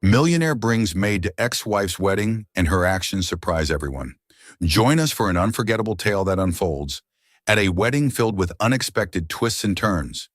Millionaire brings Maid to ex-wife's wedding, and her actions surprise everyone. Join us for an unforgettable tale that unfolds at a wedding filled with unexpected twists and turns.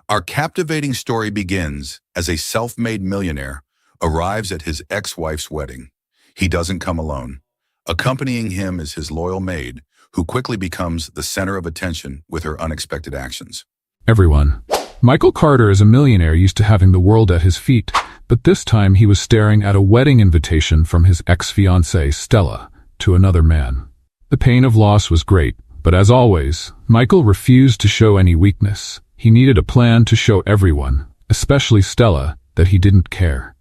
Our captivating story begins as a self-made millionaire arrives at his ex-wife's wedding. He doesn't come alone. Accompanying him is his loyal maid, who quickly becomes the center of attention with her unexpected actions. Everyone. Michael Carter is a millionaire used to having the world at his feet, but this time he was staring at a wedding invitation from his ex-fiancée, Stella, to another man. The pain of loss was great, but as always, Michael refused to show any weakness. He needed a plan to show everyone, especially Stella, that he didn't care.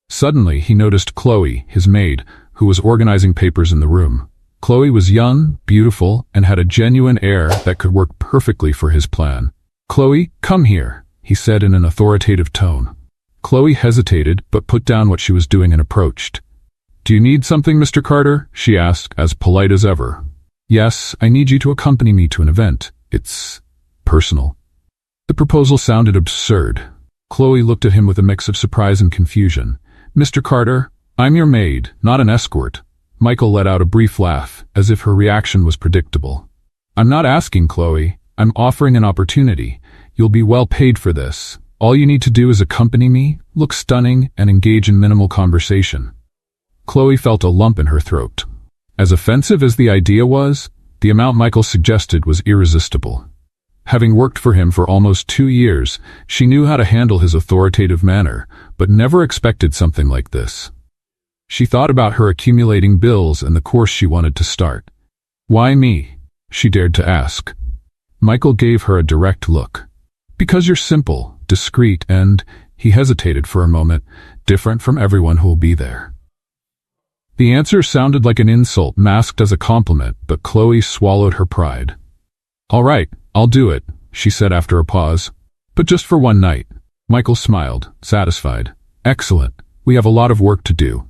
Suddenly, he noticed Chloe, his maid, who was organizing papers in the room. Chloe was young, beautiful, and had a genuine air that could work perfectly for his plan. "Chloe, come here," he said in an authoritative tone. Chloe hesitated, but put down what she was doing and approached. "Do you need something, Mr. Carter?" she asked, as polite as ever. "Yes, I need you to accompany me to an event. It's personal." The proposal sounded absurd. Chloe looked at him with a mix of surprise and confusion. "Mr. Carter, I'm your maid, not an escort." Michael let out a brief laugh, as if her reaction was predictable. "I'm not asking, Chloe. I'm offering an opportunity. You'll be well paid for this. All you need to do is accompany me, look stunning, and engage in minimal conversation." Chloe felt a lump in her throat. As offensive as the idea was, the amount Michael suggested was irresistible. Having worked for him for almost 2 years, she knew how to handle his authoritative manner, but never expected something like this. She thought about her accumulating bills and the course she wanted to start. "Why me?" she dared to ask. Michael gave her a direct look. "Because you're simple, discreet, and," he hesitated for a moment, "different from everyone who'll be there." The answer sounded like an insult masked as a compliment, but Chloe swallowed her pride. "All right, I'll do it," she said after a pause. "But just for one night." Michael smiled, satisfied. "Excellent. We have a lot of work to do."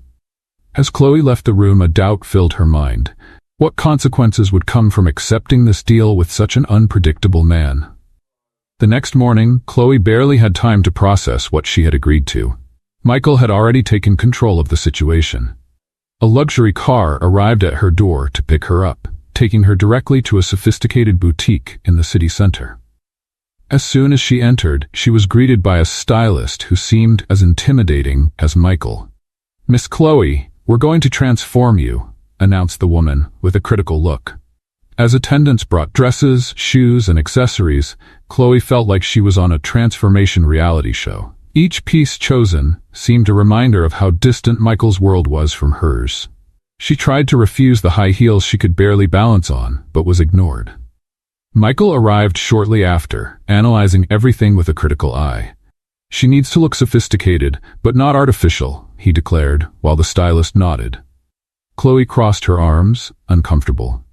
As Chloe left the room, a doubt filled her mind. What consequences would come from accepting this deal with such an unpredictable man? The next morning, Chloe barely had time to process what she had agreed to. Michael had already taken control of the situation. A luxury car arrived at her door to pick her up, taking her directly to a sophisticated boutique in the city center. As soon as she entered, she was greeted by a stylist who seemed as intimidating as Michael. "Miss Chloe, we're going to transform you," announced the woman, with a critical look. As attendants brought dresses, shoes, and accessories, Chloe felt like she was on a transformation reality show. Each piece chosen seemed a reminder of how distant Michael's world was from hers. She tried to refuse the high heels she could barely balance on, but was ignored. Michael arrived shortly after, analyzing everything with a critical eye. "She needs to look sophisticated, but not artificial," he declared, while the stylist nodded. Chloe crossed her arms, uncomfortable.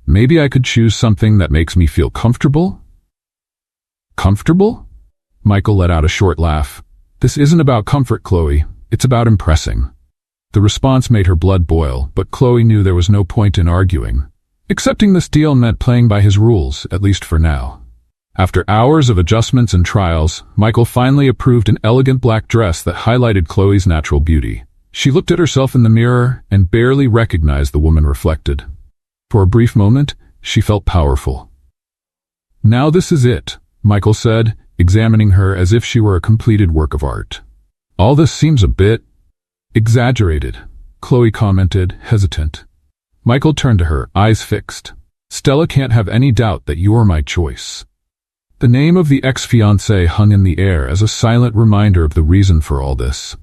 "Maybe I could choose something that makes me feel comfortable?" "Comfortable?" Michael let out a short laugh. "This isn't about comfort, Chloe. It's about impressing." The response made her blood boil, but Chloe knew there was no point in arguing. Accepting this deal meant playing by his rules, at least for now. After hours of adjustments and trials, Michael finally approved an elegant black dress that highlighted Chloe's natural beauty. She looked at herself in the mirror and barely recognized the woman reflected. For a brief moment, she felt powerful. "Now this is it," Michael said, examining her as if she were a completed work of art. "All this seems a bit exaggerated," Chloe commented, hesitant. Michael turned to her, eyes fixed. "Stella can't have any doubt that you're my choice." The name of the ex-fiancé hung in the air as a silent reminder of the reason for all this.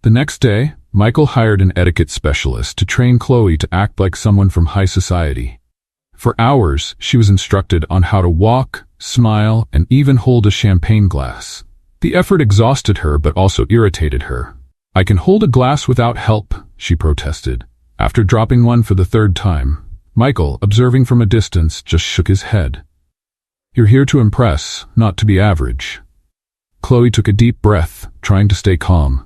The next day, Michael hired an etiquette specialist to train Chloe to act like someone from high society. For hours, she was instructed on how to walk, smile, and even hold a champagne glass. The effort exhausted her but also irritated her. "I can hold a glass without help," she protested. After dropping one for the 3rd time, Michael, observing from a distance, just shook his head. "You're here to impress, not to be average." Chloe took a deep breath, trying to stay calm.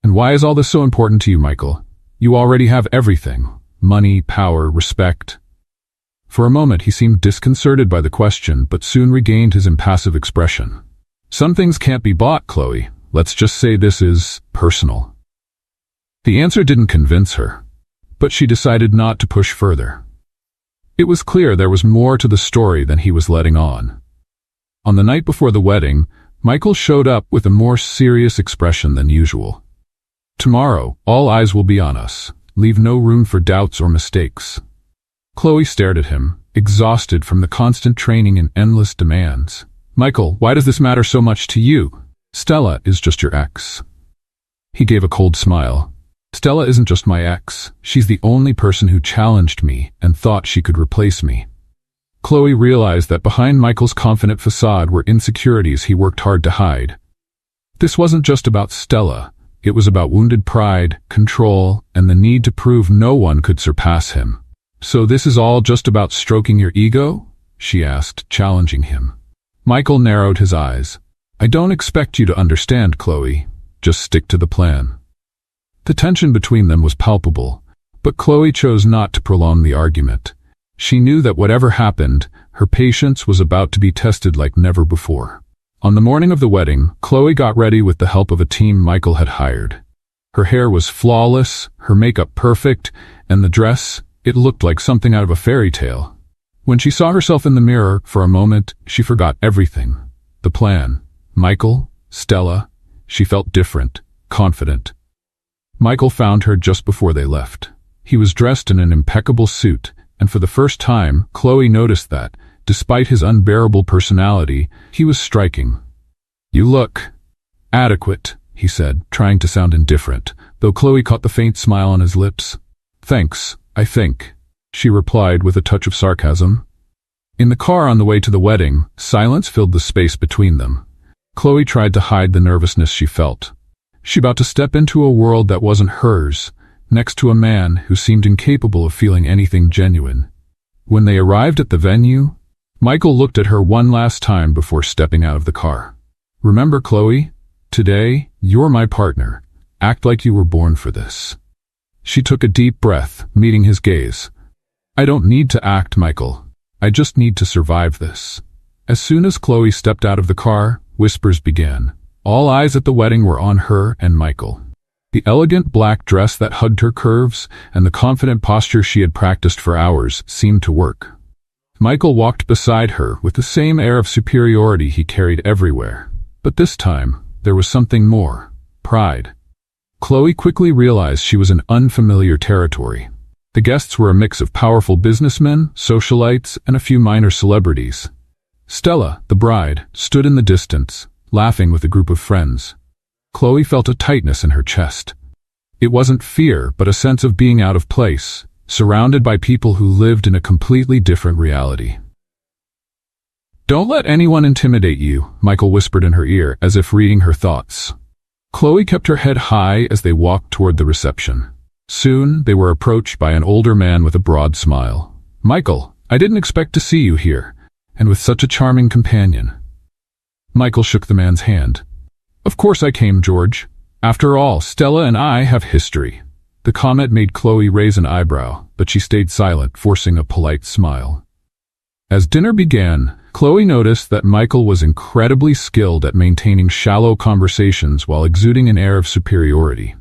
"And why is all this so important to you, Michael? You already have everything. Money, power, respect." For a moment he seemed disconcerted by the question, but soon regained his impassive expression. "Some things can't be bought, Chloe. Let's just say this is personal." The answer didn't convince her, but she decided not to push further. It was clear there was more to the story than he was letting on. On the night before the wedding, Michael showed up with a more serious expression than usual. "Tomorrow, all eyes will be on us. Leave no room for doubts or mistakes." Chloe stared at him, exhausted from the constant training and endless demands. "Michael, why does this matter so much to you? Stella is just your ex." He gave a cold smile. "Stella isn't just my ex. She's the only person who challenged me and thought she could replace me." Chloe realized that behind Michael's confident facade were insecurities he worked hard to hide. This wasn't just about Stella. It was about wounded pride, control, and the need to prove no one could surpass him. "So this is all just about stroking your ego?" she asked, challenging him. Michael narrowed his eyes. "I don't expect you to understand, Chloe. Just stick to the plan." The tension between them was palpable, but Chloe chose not to prolong the argument. She knew that whatever happened, her patience was about to be tested like never before. On the morning of the wedding, Chloe got ready with the help of a team Michael had hired. Her hair was flawless, her makeup perfect, and the dress, it looked like something out of a fairy tale. When she saw herself in the mirror, for a moment, she forgot everything. The plan, Michael, Stella. She felt different, confident. Michael found her just before they left. He was dressed in an impeccable suit, and for the first time, Chloe noticed that, despite his unbearable personality, he was striking. "You look adequate," he said, trying to sound indifferent, though Chloe caught the faint smile on his lips. "Thanks, I think," she replied with a touch of sarcasm. In the car on the way to the wedding, silence filled the space between them. Chloe tried to hide the nervousness she felt. She about to step into a world that wasn't hers, next to a man who seemed incapable of feeling anything genuine. When they arrived at the venue, Michael looked at her one last time before stepping out of the car. "Remember, Chloe, today, you're my partner. Act like you were born for this." She took a deep breath, meeting his gaze. "I don't need to act, Michael. I just need to survive this." As soon as Chloe stepped out of the car, whispers began. All eyes at the wedding were on her and Michael. The elegant black dress that hugged her curves and the confident posture she had practiced for hours seemed to work. Michael walked beside her with the same air of superiority he carried everywhere. But this time, there was something more. Pride. Chloe quickly realized she was in unfamiliar territory. The guests were a mix of powerful businessmen, socialites, and a few minor celebrities. Stella, the bride, stood in the distance, laughing with a group of friends. Chloe felt a tightness in her chest. It wasn't fear, but a sense of being out of place, surrounded by people who lived in a completely different reality. "Don't let anyone intimidate you," Michael whispered in her ear, as if reading her thoughts. Chloe kept her head high as they walked toward the reception. Soon, they were approached by an older man with a broad smile. "Michael, I didn't expect to see you here, and with such a charming companion." Michael shook the man's hand. "Of course I came, George. After all, Stella and I have history." The comment made Chloe raise an eyebrow, but she stayed silent, forcing a polite smile. As dinner began, Chloe noticed that Michael was incredibly skilled at maintaining shallow conversations while exuding an air of superiority.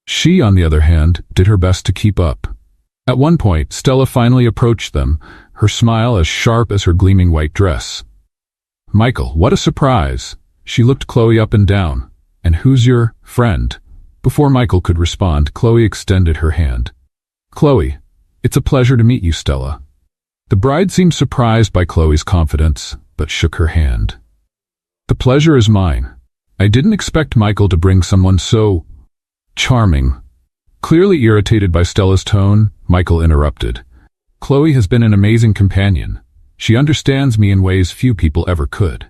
She, on the other hand, did her best to keep up. At one point, Stella finally approached them, her smile as sharp as her gleaming white dress. "Michael, what a surprise!" She looked Chloe up and down. "And who's your friend?" Before Michael could respond, Chloe extended her hand. "Chloe, it's a pleasure to meet you, Stella." The bride seemed surprised by Chloe's confidence, but shook her hand. "The pleasure is mine. I didn't expect Michael to bring someone so charming." Clearly irritated by Stella's tone, Michael interrupted. "Chloe has been an amazing companion. She understands me in ways few people ever could."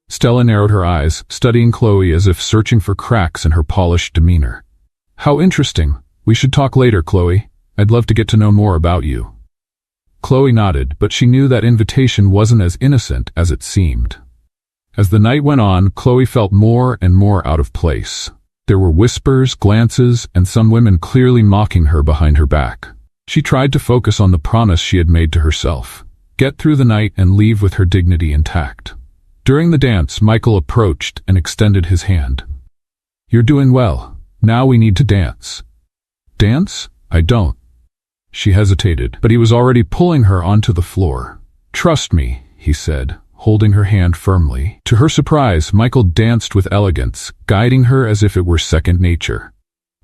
Stella narrowed her eyes, studying Chloe as if searching for cracks in her polished demeanor. "How interesting. We should talk later, Chloe. I'd love to get to know more about you." Chloe nodded, but she knew that invitation wasn't as innocent as it seemed. As the night went on, Chloe felt more and more out of place. There were whispers, glances, and some women clearly mocking her behind her back. She tried to focus on the promise she had made to herself. Get through the night and leave with her dignity intact. During the dance, Michael approached and extended his hand. "You're doing well. Now we need to dance." Dance? I don't. She hesitated, but he was already pulling her onto the floor. Trust me, he said, holding her hand firmly. To her surprise, Michael danced with elegance, guiding her as if it were second nature.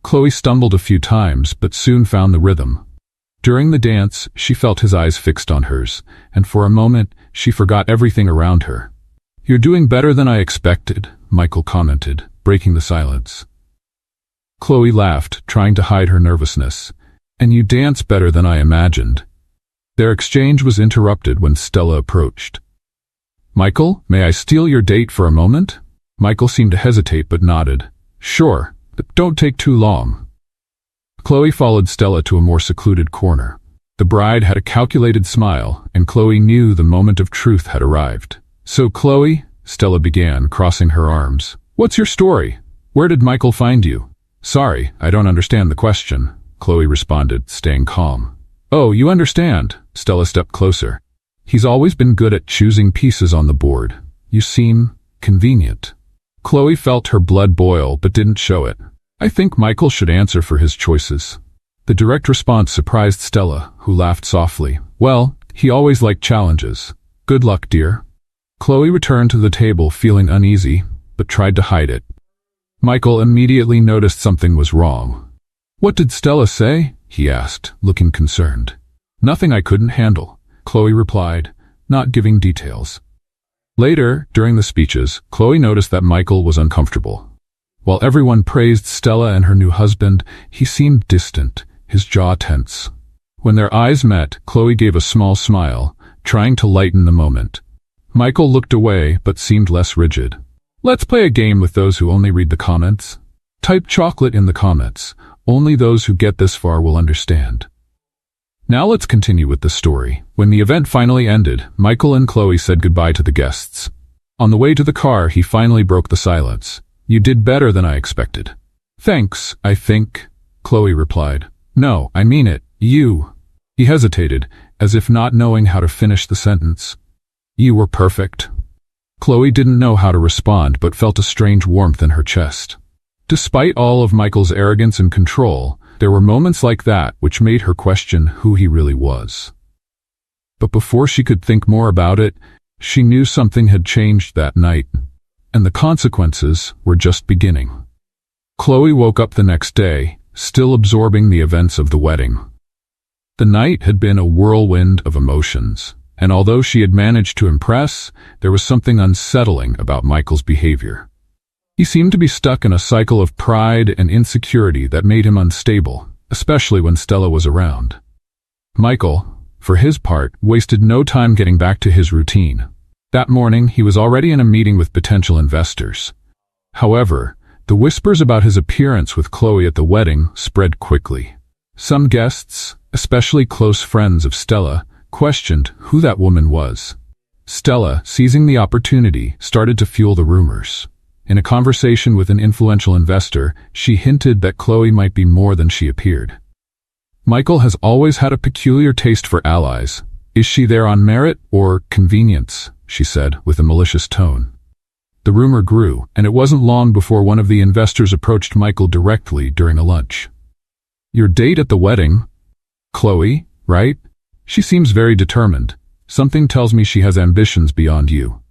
Chloe stumbled a few times, but soon found the rhythm. During the dance, she felt his eyes fixed on hers, and for a moment, she forgot everything around her. You're doing better than I expected, Michael commented, breaking the silence. Chloe laughed, trying to hide her nervousness. And you dance better than I imagined. Their exchange was interrupted when Stella approached. Michael, may I steal your date for a moment? Michael seemed to hesitate but nodded. Sure, but don't take too long. Chloe followed Stella to a more secluded corner. The bride had a calculated smile, and Chloe knew the moment of truth had arrived. So Chloe, Stella began, crossing her arms. What's your story? Where did Michael find you? Sorry, I don't understand the question, Chloe responded, staying calm. Oh, you understand. Stella stepped closer. He's always been good at choosing pieces on the board. You seem convenient. Chloe felt her blood boil but didn't show it. I think Michael should answer for his choices. The direct response surprised Stella, who laughed softly. Well, he always liked challenges. Good luck, dear. Chloe returned to the table feeling uneasy, but tried to hide it. Michael immediately noticed something was wrong. What did Stella say? He asked, looking concerned. Nothing I couldn't handle, Chloe replied, not giving details. Later, during the speeches, Chloe noticed that Michael was uncomfortable. While everyone praised Stella and her new husband, he seemed distant, his jaw tense. When their eyes met, Chloe gave a small smile, trying to lighten the moment. Michael looked away but seemed less rigid. Let's play a game with those who only read the comments. Type chocolate in the comments. Only those who get this far will understand. Now let's continue with the story. When the event finally ended, Michael and Chloe said goodbye to the guests. On the way to the car, he finally broke the silence. You did better than I expected. Thanks, I think, Chloe replied. No, I mean it. You. He hesitated, as if not knowing how to finish the sentence. You were perfect. Chloe didn't know how to respond but felt a strange warmth in her chest. Despite all of Michael's arrogance and control, there were moments like that which made her question who he really was. But before she could think more about it, she knew something had changed that night, and the consequences were just beginning. Chloe woke up the next day, still absorbing the events of the wedding. The night had been a whirlwind of emotions, and although she had managed to impress, there was something unsettling about Michael's behavior. He seemed to be stuck in a cycle of pride and insecurity that made him unstable, especially when Stella was around. Michael, for his part, wasted no time getting back to his routine. That morning, he was already in a meeting with potential investors. However, the whispers about his appearance with Chloe at the wedding spread quickly. Some guests, especially close friends of Stella, questioned who that woman was. Stella, seizing the opportunity, started to fuel the rumors. In a conversation with an influential investor, she hinted that Chloe might be more than she appeared. Michael has always had a peculiar taste for allies. Is she there on merit or convenience? She said, with a malicious tone. The rumor grew, and it wasn't long before one of the investors approached Michael directly during a lunch. Your date at the wedding? Chloe, right? She seems very determined. Something tells me she has ambitions beyond you.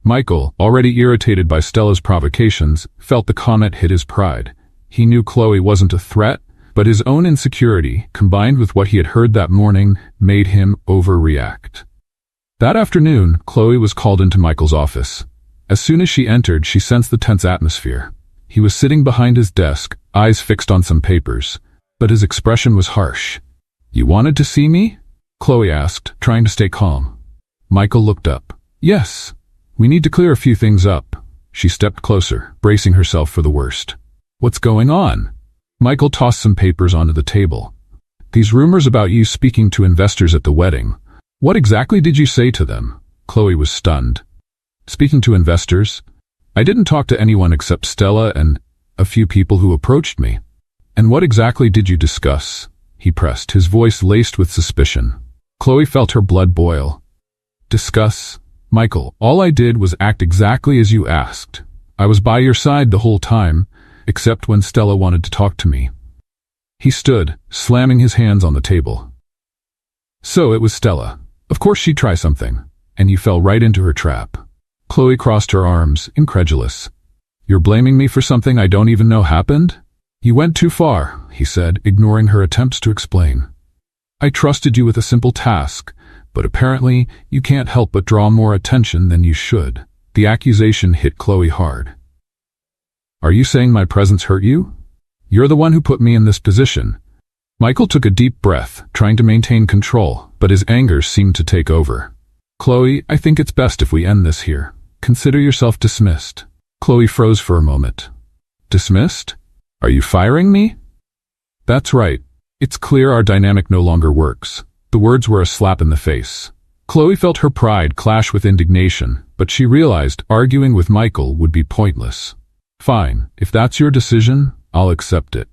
Michael, already irritated by Stella's provocations, felt the comment hit his pride. He knew Chloe wasn't a threat, but his own insecurity, combined with what he had heard that morning, made him overreact. That afternoon, Chloe was called into Michael's office. As soon as she entered, she sensed the tense atmosphere. He was sitting behind his desk, eyes fixed on some papers, but his expression was harsh. You wanted to see me? Chloe asked, trying to stay calm. Michael looked up. Yes. We need to clear a few things up. She stepped closer, bracing herself for the worst. What's going on? Michael tossed some papers onto the table. These rumors about you speaking to investors at the wedding. What exactly did you say to them? Chloe was stunned. Speaking to investors? I didn't talk to anyone except Stella and a few people who approached me. And what exactly did you discuss? He pressed, his voice laced with suspicion. Chloe felt her blood boil. Discuss? Michael, all I did was act exactly as you asked. I was by your side the whole time, except when Stella wanted to talk to me. He stood, slamming his hands on the table. So it was Stella. Of course she'd try something, and you fell right into her trap. Chloe crossed her arms, incredulous. You're blaming me for something I don't even know happened? You went too far, he said, ignoring her attempts to explain. I trusted you with a simple task, but apparently you can't help but draw more attention than you should. The accusation hit Chloe hard. Are you saying my presence hurt you? You're the one who put me in this position. Michael took a deep breath, trying to maintain control, but his anger seemed to take over. Chloe, I think it's best if we end this here. Consider yourself dismissed. Chloe froze for a moment. Dismissed? Are you firing me? That's right. It's clear our dynamic no longer works. The words were a slap in the face. Chloe felt her pride clash with indignation, but she realized arguing with Michael would be pointless. Fine, if that's your decision, I'll accept it.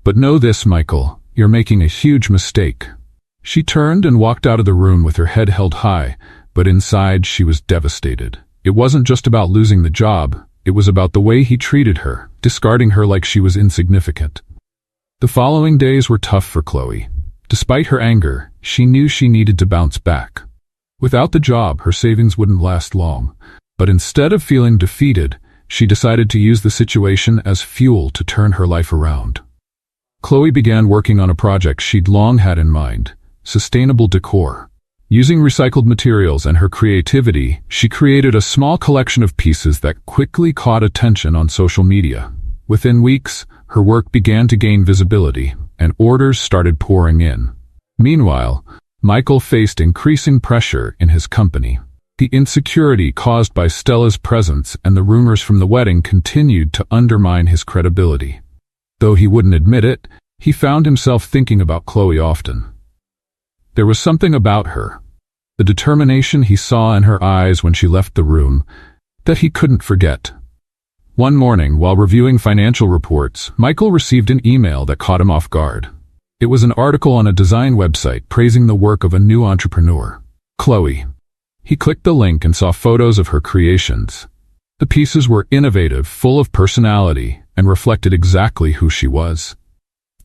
But know this, Michael, you're making a huge mistake. She turned and walked out of the room with her head held high, but inside she was devastated. It wasn't just about losing the job, it was about the way he treated her, discarding her like she was insignificant. The following days were tough for Chloe. Despite her anger, she knew she needed to bounce back. Without the job, her savings wouldn't last long, but instead of feeling defeated, she decided to use the situation as fuel to turn her life around. Chloe began working on a project she'd long had in mind, sustainable decor. Using recycled materials and her creativity, she created a small collection of pieces that quickly caught attention on social media. Within weeks, her work began to gain visibility, and orders started pouring in. Meanwhile, Michael faced increasing pressure in his company. The insecurity caused by Stella's presence and the rumors from the wedding continued to undermine his credibility. Though he wouldn't admit it, he found himself thinking about Chloe often. There was something about her, the determination he saw in her eyes when she left the room, that he couldn't forget. One morning, while reviewing financial reports, Michael received an email that caught him off guard. It was an article on a design website praising the work of a new entrepreneur, Chloe. He clicked the link and saw photos of her creations. The pieces were innovative, full of personality, and reflected exactly who she was.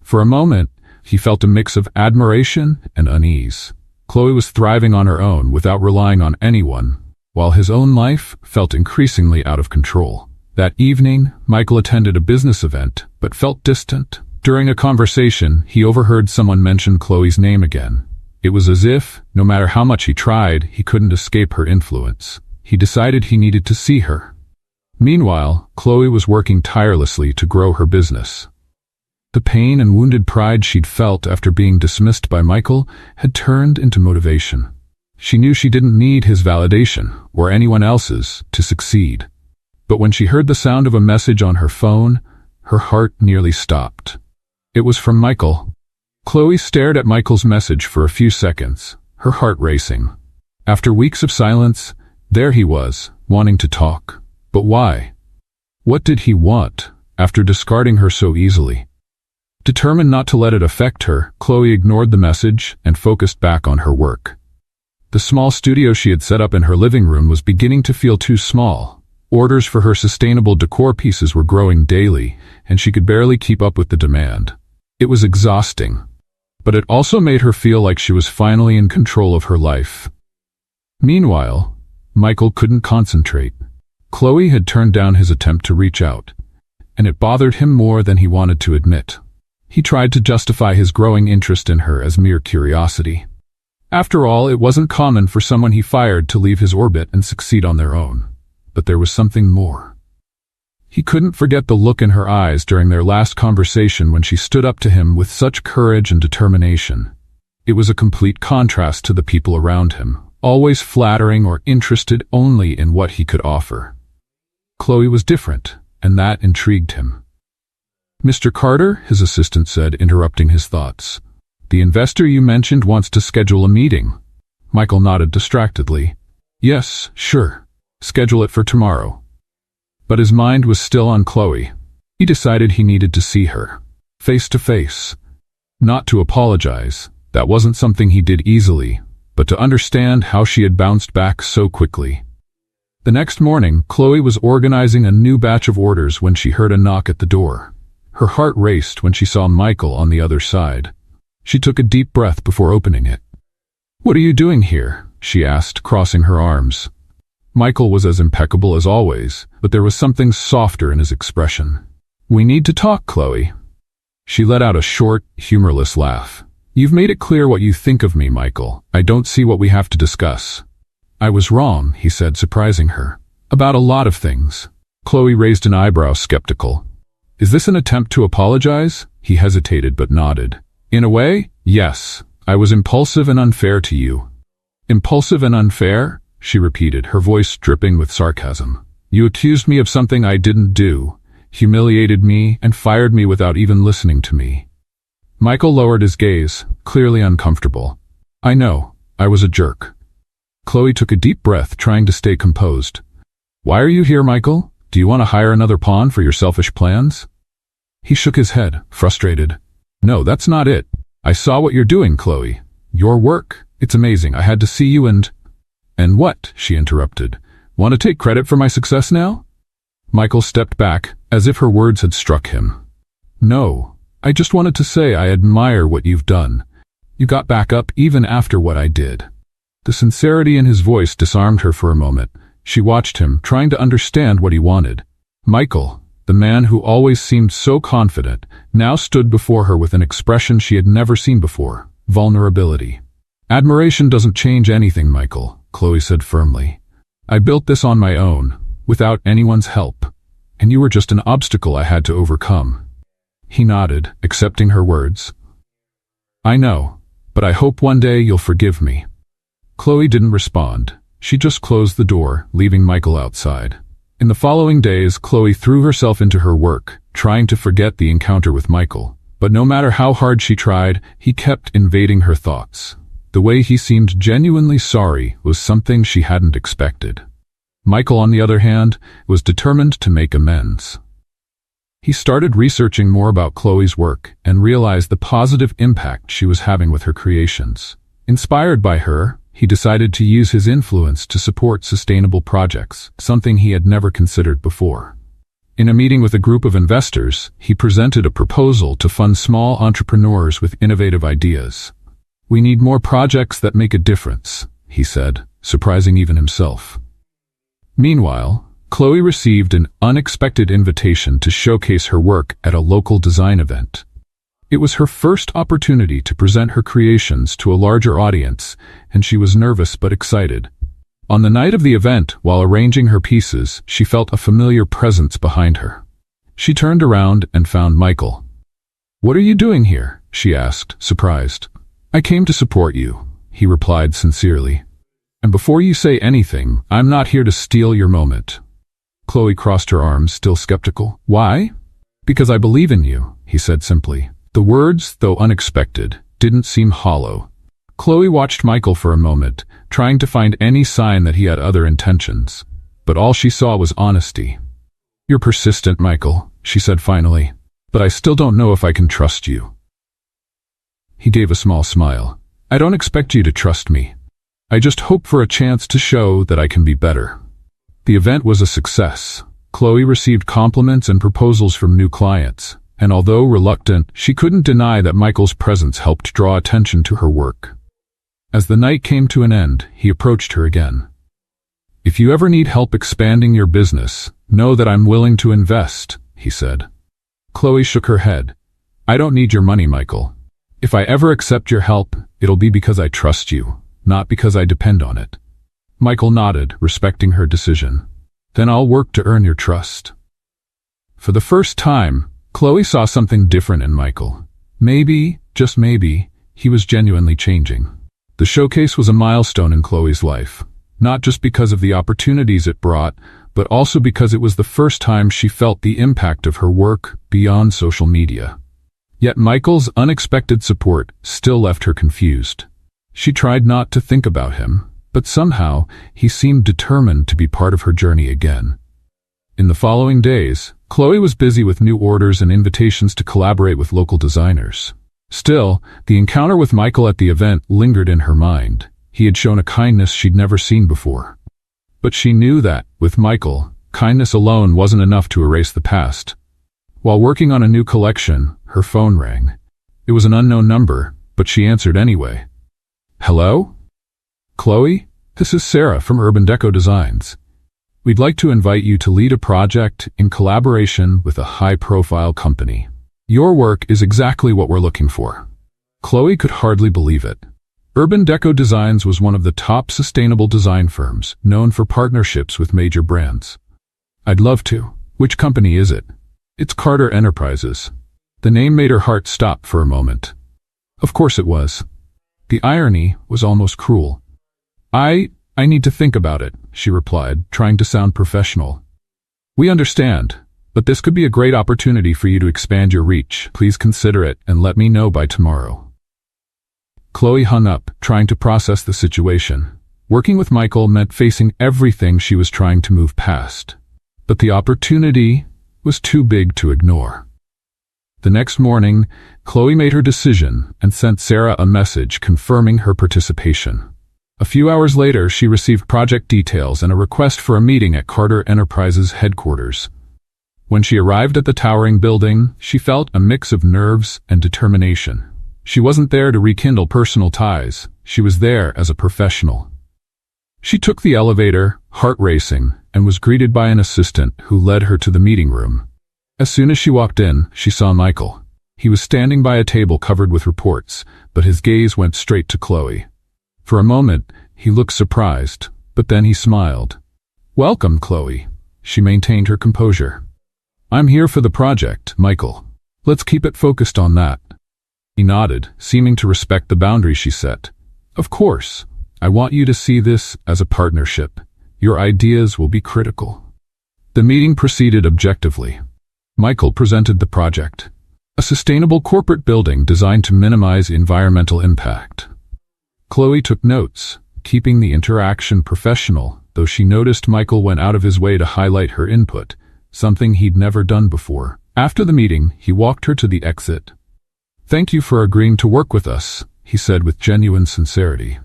For a moment, he felt a mix of admiration and unease. Chloe was thriving on her own without relying on anyone, while his own life felt increasingly out of control. That evening, Michael attended a business event, but felt distant. During a conversation, he overheard someone mention Chloe's name again. It was as if, no matter how much he tried, he couldn't escape her influence. He decided he needed to see her. Meanwhile, Chloe was working tirelessly to grow her business. The pain and wounded pride she'd felt after being dismissed by Michael had turned into motivation. She knew she didn't need his validation, or anyone else's, to succeed. But when she heard the sound of a message on her phone, her heart nearly stopped. It was from Michael. Chloe stared at Michael's message for a few seconds, her heart racing. After weeks of silence, there he was, wanting to talk. But why? What did he want, after discarding her so easily? Determined not to let it affect her, Chloe ignored the message and focused back on her work. The small studio she had set up in her living room was beginning to feel too small. Orders for her sustainable decor pieces were growing daily, and she could barely keep up with the demand. It was exhausting, but it also made her feel like she was finally in control of her life. Meanwhile, Michael couldn't concentrate. Chloe had turned down his attempt to reach out, and it bothered him more than he wanted to admit. He tried to justify his growing interest in her as mere curiosity. After all, it wasn't common for someone he fired to leave his orbit and succeed on their own. But there was something more. He couldn't forget the look in her eyes during their last conversation when she stood up to him with such courage and determination. It was a complete contrast to the people around him, always flattering or interested only in what he could offer. Chloe was different, and that intrigued him. Mr. Carter, his assistant said, interrupting his thoughts. The investor you mentioned wants to schedule a meeting. Michael nodded distractedly. Yes, sure. Schedule it for tomorrow. But his mind was still on Chloe. He decided he needed to see her, face to face. Not to apologize, that wasn't something he did easily, but to understand how she had bounced back so quickly. The next morning, Chloe was organizing a new batch of orders when she heard a knock at the door. Her heart raced when she saw Michael on the other side. She took a deep breath before opening it. "What are you doing here?" she asked, crossing her arms. Michael was as impeccable as always, but there was something softer in his expression. "We need to talk, Chloe." She let out a short, humorless laugh. "You've made it clear what you think of me, Michael. I don't see what we have to discuss." "I was wrong," he said, surprising her. "About a lot of things." Chloe raised an eyebrow, skeptical. "Is this an attempt to apologize?" He hesitated but nodded. "In a way, yes. I was impulsive and unfair to you." "Impulsive and unfair?" she repeated, her voice dripping with sarcasm. "You accused me of something I didn't do, humiliated me, and fired me without even listening to me." Michael lowered his gaze, clearly uncomfortable. "I know. I was a jerk." Chloe took a deep breath, trying to stay composed. "Why are you here, Michael? Do you want to hire another pawn for your selfish plans?" He shook his head, frustrated. "No, that's not it. I saw what you're doing, Chloe. Your work. It's amazing. I had to see you and—" "And what?" she interrupted. "Want to take credit for my success now?" Michael stepped back, as if her words had struck him. "No. I just wanted to say I admire what you've done. You got back up even after what I did." The sincerity in his voice disarmed her for a moment. She watched him, trying to understand what he wanted. Michael, the man who always seemed so confident, now stood before her with an expression she had never seen before: vulnerability. "Admiration doesn't change anything, Michael," Chloe said firmly. "I built this on my own, without anyone's help, and you were just an obstacle I had to overcome." He nodded, accepting her words. "I know, but I hope one day you'll forgive me." Chloe didn't respond. She just closed the door, leaving Michael outside. In the following days, Chloe threw herself into her work, trying to forget the encounter with Michael. But no matter how hard she tried, he kept invading her thoughts. The way he seemed genuinely sorry was something she hadn't expected. Michael, on the other hand, was determined to make amends. He started researching more about Chloe's work and realized the positive impact she was having with her creations. Inspired by her, he decided to use his influence to support sustainable projects, something he had never considered before. In a meeting with a group of investors, he presented a proposal to fund small entrepreneurs with innovative ideas. "We need more projects that make a difference," he said, surprising even himself. Meanwhile, Chloe received an unexpected invitation to showcase her work at a local design event. It was her first opportunity to present her creations to a larger audience, and she was nervous but excited. On the night of the event, while arranging her pieces, she felt a familiar presence behind her. She turned around and found Michael. "What are you doing here?" she asked, surprised. "I came to support you," he replied sincerely. "And before you say anything, I'm not here to steal your moment." Chloe crossed her arms, still skeptical. "Why?" "Because I believe in you," he said simply. The words, though unexpected, didn't seem hollow. Chloe watched Michael for a moment, trying to find any sign that he had other intentions. But all she saw was honesty. "You're persistent, Michael," she said finally, "but I still don't know if I can trust you." He gave a small smile. "I don't expect you to trust me. I just hope for a chance to show that I can be better." The event was a success. Chloe received compliments and proposals from new clients, and although reluctant, she couldn't deny that Michael's presence helped draw attention to her work. As the night came to an end, he approached her again. "If you ever need help expanding your business, know that I'm willing to invest," he said. Chloe shook her head. "I don't need your money, Michael. If I ever accept your help, it'll be because I trust you, not because I depend on it." Michael nodded, respecting her decision. "Then I'll work to earn your trust." For the first time, Chloe saw something different in Michael. Maybe, just maybe, he was genuinely changing. The showcase was a milestone in Chloe's life, not just because of the opportunities it brought, but also because it was the first time she felt the impact of her work beyond social media. Yet Michael's unexpected support still left her confused. She tried not to think about him, but somehow he seemed determined to be part of her journey again. In the following days, Chloe was busy with new orders and invitations to collaborate with local designers. Still, the encounter with Michael at the event lingered in her mind. He had shown a kindness she'd never seen before. But she knew that, with Michael, kindness alone wasn't enough to erase the past. While working on a new collection, her phone rang. It was an unknown number, but she answered anyway. Hello? Chloe? This is Sarah from Urban Deco Designs. We'd like to invite you to lead a project in collaboration with a high-profile company. Your work is exactly what we're looking for. Chloe could hardly believe it. Urban Deco Designs was one of the top sustainable design firms, known for partnerships with major brands. I'd love to. Which company is it? It's Carter Enterprises. The name made her heart stop for a moment. Of course it was. The irony was almost cruel. I need to think about it, she replied, trying to sound professional. We understand, but this could be a great opportunity for you to expand your reach. Please consider it and let me know by tomorrow. Chloe hung up, trying to process the situation. Working with Michael meant facing everything she was trying to move past. But the opportunity was too big to ignore. The next morning, Chloe made her decision and sent Sarah a message confirming her participation. A few hours later, she received project details and a request for a meeting at Carter Enterprises headquarters. When she arrived at the towering building, she felt a mix of nerves and determination. She wasn't there to rekindle personal ties. She was there as a professional. She took the elevator, heart racing, and was greeted by an assistant who led her to the meeting room. As soon as she walked in, she saw Michael. He was standing by a table covered with reports, but his gaze went straight to Chloe. For a moment, he looked surprised, but then he smiled. Welcome, Chloe. She maintained her composure. I'm here for the project, Michael. Let's keep it focused on that. He nodded, seeming to respect the boundary she set. Of course. I want you to see this as a partnership. Your ideas will be critical. The meeting proceeded objectively. Michael presented the project. A sustainable corporate building designed to minimize environmental impact. Chloe took notes, keeping the interaction professional, though she noticed Michael went out of his way to highlight her input, something he'd never done before. After the meeting, he walked her to the exit. Thank you for agreeing to work with us, he said with genuine sincerity.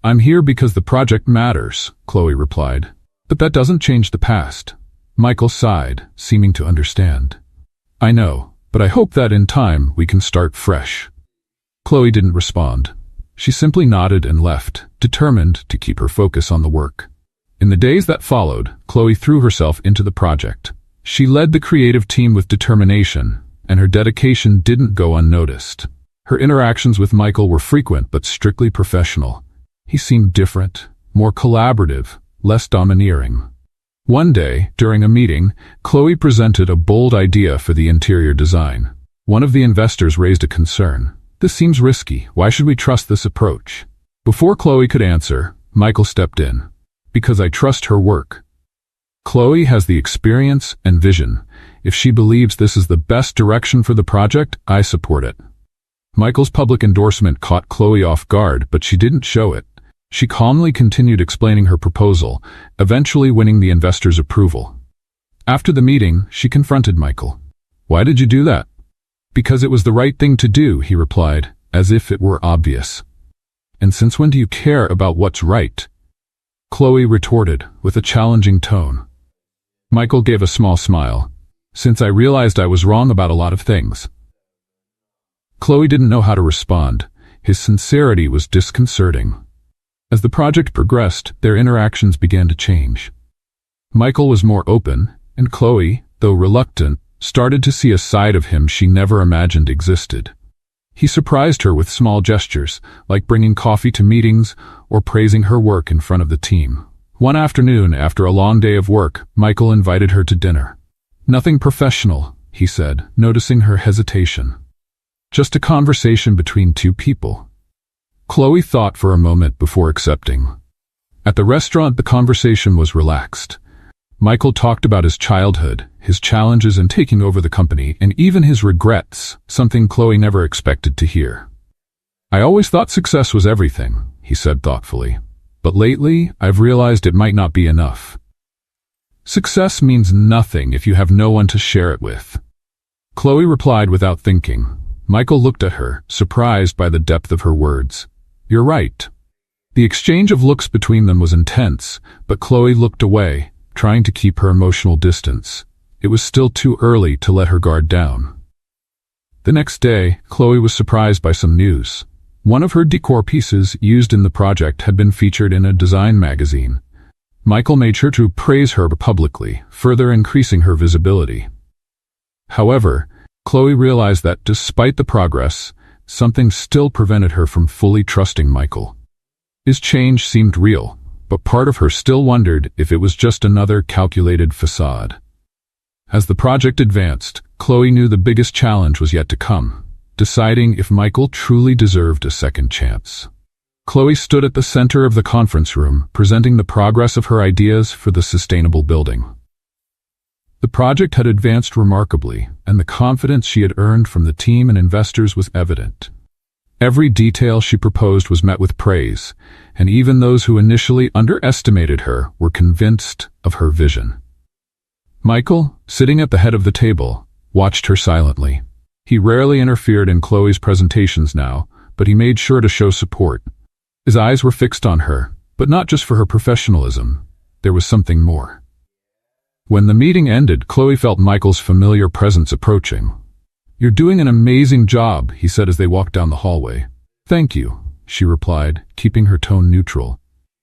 I'm here because the project matters, Chloe replied. But that doesn't change the past. Michael sighed, seeming to understand. I know, but I hope that in time we can start fresh. Chloe didn't respond. She simply nodded and left, determined to keep her focus on the work. In the days that followed, Chloe threw herself into the project. She led the creative team with determination, and her dedication didn't go unnoticed. Her interactions with Michael were frequent but strictly professional. He seemed different, more collaborative, less domineering. One day, during a meeting, Chloe presented a bold idea for the interior design. One of the investors raised a concern. This seems risky. Why should we trust this approach? Before Chloe could answer, Michael stepped in. Because I trust her work. Chloe has the experience and vision. If she believes this is the best direction for the project, I support it. Michael's public endorsement caught Chloe off guard, but she didn't show it. She calmly continued explaining her proposal, eventually winning the investor's approval. After the meeting, she confronted Michael. Why did you do that? Because it was the right thing to do, he replied, as if it were obvious. And since when do you care about what's right? Chloe retorted, with a challenging tone. Michael gave a small smile. Since I realized I was wrong about a lot of things. Chloe didn't know how to respond. His sincerity was disconcerting. As the project progressed, their interactions began to change. Michael was more open, and Chloe, though reluctant, started to see a side of him she never imagined existed. He surprised her with small gestures, like bringing coffee to meetings or praising her work in front of the team. One afternoon, after a long day of work, Michael invited her to dinner. Nothing professional, he said, noticing her hesitation. Just a conversation between two people. Chloe thought for a moment before accepting. At the restaurant, the conversation was relaxed. Michael talked about his childhood, his challenges in taking over the company, and even his regrets, something Chloe never expected to hear. I always thought success was everything, he said thoughtfully. But lately, I've realized it might not be enough. Success means nothing if you have no one to share it with. Chloe replied without thinking. Michael looked at her, surprised by the depth of her words. You're right. The exchange of looks between them was intense, but Chloe looked away, trying to keep her emotional distance. it was still too early to let her guard down. The next day, Chloe was surprised by some news. One of her decor pieces used in the project had been featured in a design magazine. Michael made sure to praise her publicly, further increasing her visibility. However, Chloe realized that despite the progress, something still prevented her from fully trusting Michael. His change seemed real, but part of her still wondered if it was just another calculated facade. As the project advanced, Chloe knew the biggest challenge was yet to come, deciding if Michael truly deserved a second chance. Chloe stood at the center of the conference room, presenting the progress of her ideas for the sustainable building. The project had advanced remarkably, and the confidence she had earned from the team and investors was evident. Every detail she proposed was met with praise, and even those who initially underestimated her were convinced of her vision. Michael, sitting at the head of the table, watched her silently. He rarely interfered in Chloe's presentations now, but he made sure to show support. His eyes were fixed on her, but not just for her professionalism. There was something more. When the meeting ended, Chloe felt Michael's familiar presence approaching. "You're doing an amazing job," he said as they walked down the hallway. "Thank you," she replied, keeping her tone neutral.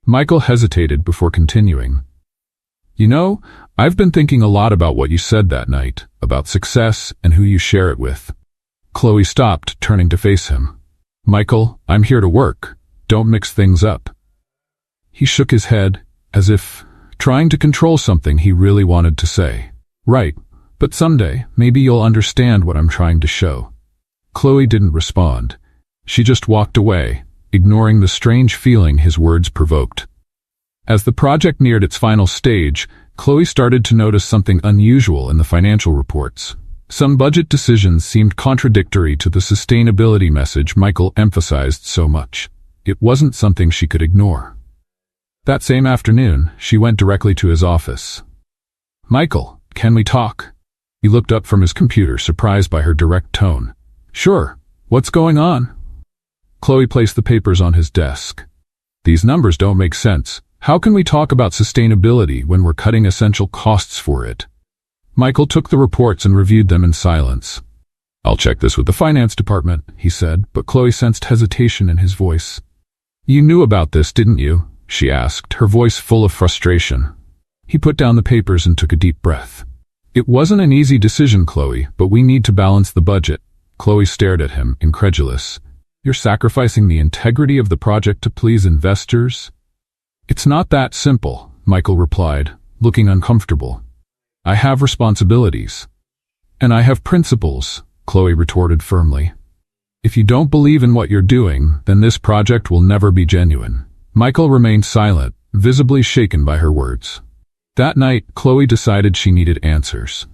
Michael hesitated before continuing. "You know, I've been thinking a lot about what you said that night, about success and who you share it with." Chloe stopped, turning to face him. "Michael, I'm here to work. Don't mix things up." He shook his head, as if trying to control something he really wanted to say. "Right, but someday, maybe you'll understand what I'm trying to show." Chloe didn't respond. She just walked away, ignoring the strange feeling his words provoked. As the project neared its final stage, Chloe started to notice something unusual in the financial reports. Some budget decisions seemed contradictory to the sustainability message Michael emphasized so much. It wasn't something she could ignore. That same afternoon, she went directly to his office. "Michael, can we talk?" He looked up from his computer, surprised by her direct tone. "Sure. What's going on?" Chloe placed the papers on his desk. "These numbers don't make sense. How can we talk about sustainability when we're cutting essential costs for it?" Michael took the reports and reviewed them in silence. "I'll check this with the finance department," he said, but Chloe sensed hesitation in his voice. "You knew about this, didn't you?" she asked, her voice full of frustration. He put down the papers and took a deep breath. "It wasn't an easy decision, Chloe, but we need to balance the budget." Chloe stared at him, incredulous. "You're sacrificing the integrity of the project to please investors?" "It's not that simple," Michael replied, looking uncomfortable. "I have responsibilities." "And I have principles," Chloe retorted firmly. "If you don't believe in what you're doing, then this project will never be genuine." Michael remained silent, visibly shaken by her words. That night, Chloe decided she needed answers.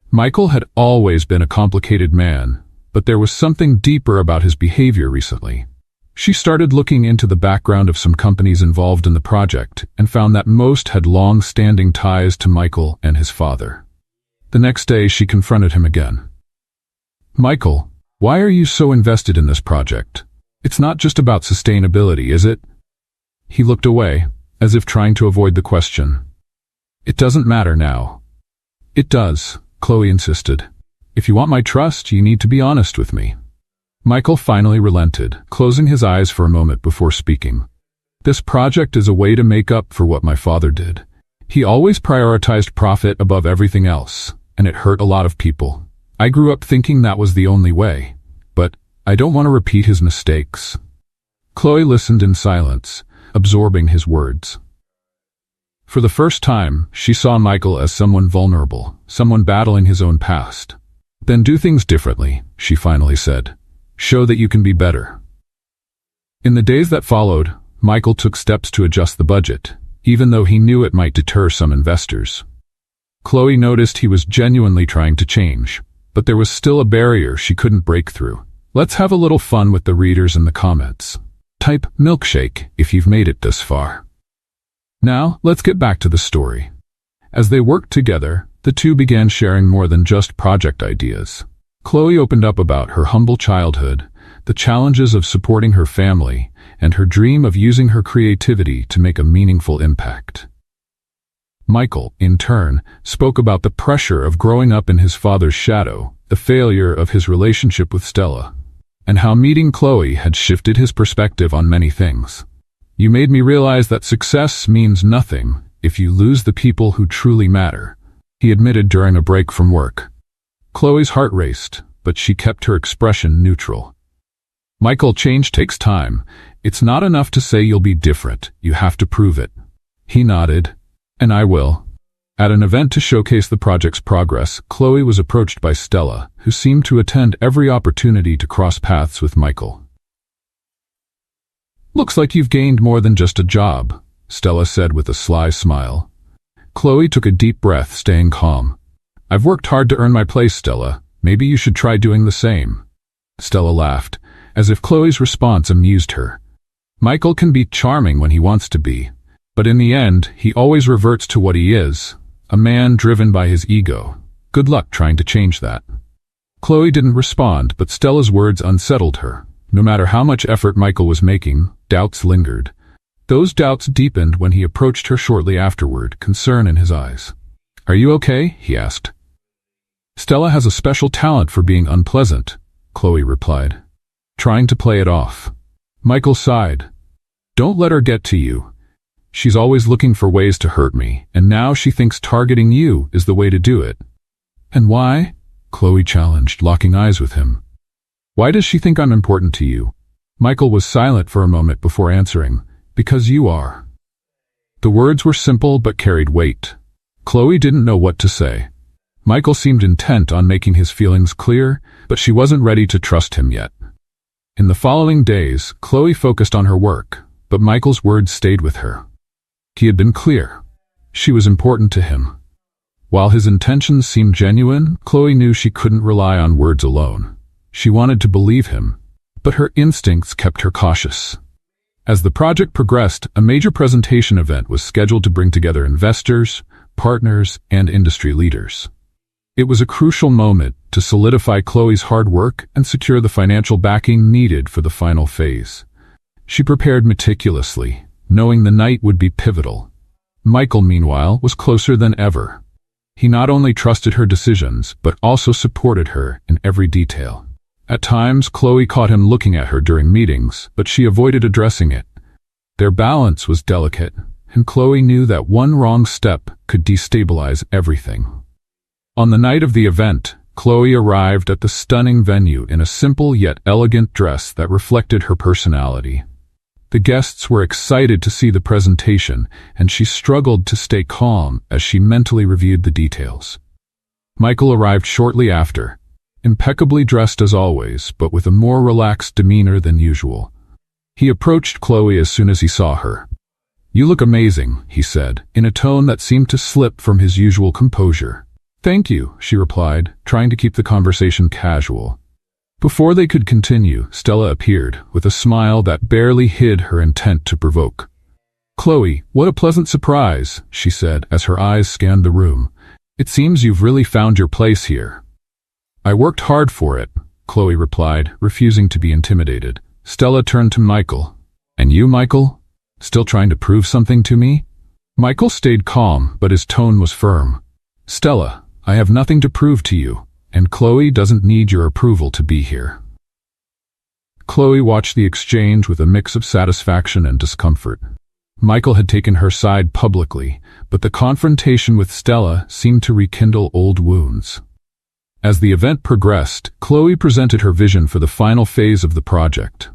Michael had always been a complicated man, but there was something deeper about his behavior recently. She started looking into the background of some companies involved in the project and found that most had long-standing ties to Michael and his father. The next day, she confronted him again. "Michael, why are you so invested in this project? It's not just about sustainability, is it?" He looked away, as if trying to avoid the question. "It doesn't matter now." "It does," Chloe insisted. "If you want my trust, you need to be honest with me." Michael finally relented, closing his eyes for a moment before speaking. "This project is a way to make up for what my father did. He always prioritized profit above everything else, and it hurt a lot of people. I grew up thinking that was the only way, but I don't want to repeat his mistakes." Chloe listened in silence, absorbing his words. For the first time, she saw Michael as someone vulnerable, someone battling his own past. "Then do things differently," she finally said. "Show that you can be better." In the days that followed, Michael took steps to adjust the budget, even though he knew it might deter some investors. Chloe noticed he was genuinely trying to change, but there was still a barrier she couldn't break through. "Let's have a little fun with the readers in the comments. Type milkshake if you've made it this far." Now, let's get back to the story. As they worked together, the two began sharing more than just project ideas. Chloe opened up about her humble childhood, the challenges of supporting her family, and her dream of using her creativity to make a meaningful impact. Michael, in turn, spoke about the pressure of growing up in his father's shadow, the failure of his relationship with Stella, and how meeting Chloe had shifted his perspective on many things. "You made me realize that success means nothing if you lose the people who truly matter," he admitted during a break from work. Chloe's heart raced, but she kept her expression neutral. "Michael, change takes time. It's not enough to say you'll be different. You have to prove it." He nodded. "And I will." At an event to showcase the project's progress, Chloe was approached by Stella, who seemed to attend every opportunity to cross paths with Michael. "Looks like you've gained more than just a job," Stella said with a sly smile. Chloe took a deep breath, staying calm. "I've worked hard to earn my place, Stella. Maybe you should try doing the same." Stella laughed, as if Chloe's response amused her. Michael can be charming when he wants to be, but in the end, he always reverts to what he is, a man driven by his ego. Good luck trying to change that. Chloe didn't respond, but Stella's words unsettled her. No matter how much effort Michael was making, doubts lingered. Those doubts deepened when he approached her shortly afterward, concern in his eyes. "Are you okay?" he asked. "Stella has a special talent for being unpleasant," Chloe replied, trying to play it off. Michael sighed. "Don't let her get to you. She's always looking for ways to hurt me, and now she thinks targeting you is the way to do it." "And why?" Chloe challenged, locking eyes with him. "Why does she think I'm important to you?" Michael was silent for a moment before answering. "Because you are." The words were simple but carried weight. Chloe didn't know what to say. Michael seemed intent on making his feelings clear, but she wasn't ready to trust him yet. In the following days, Chloe focused on her work, but Michael's words stayed with her. He had been clear. She was important to him. While his intentions seemed genuine, Chloe knew she couldn't rely on words alone. She wanted to believe him, but her instincts kept her cautious. As the project progressed, a major presentation event was scheduled to bring together investors, partners, and industry leaders. It was a crucial moment to solidify Chloe's hard work and secure the financial backing needed for the final phase. She prepared meticulously, knowing the night would be pivotal. Michael, meanwhile, was closer than ever. He not only trusted her decisions, but also supported her in every detail. At times, Chloe caught him looking at her during meetings, but she avoided addressing it. Their balance was delicate, and Chloe knew that one wrong step could destabilize everything. On the night of the event, Chloe arrived at the stunning venue in a simple yet elegant dress that reflected her personality. The guests were excited to see the presentation, and she struggled to stay calm as she mentally reviewed the details. Michael arrived shortly after, impeccably dressed as always, but with a more relaxed demeanor than usual. He approached Chloe as soon as he saw her. "You look amazing," he said, in a tone that seemed to slip from his usual composure. "Thank you," she replied, trying to keep the conversation casual. Before they could continue, Stella appeared, with a smile that barely hid her intent to provoke. "Chloe, what a pleasant surprise," she said as her eyes scanned the room. "It seems you've really found your place here." "I worked hard for it," Chloe replied, refusing to be intimidated. Stella turned to Michael. "And you, Michael? Still trying to prove something to me?" Michael stayed calm, but his tone was firm. "Stella, I have nothing to prove to you, and Chloe doesn't need your approval to be here." Chloe watched the exchange with a mix of satisfaction and discomfort. Michael had taken her side publicly, but the confrontation with Stella seemed to rekindle old wounds. As the event progressed, Chloe presented her vision for the final phase of the project.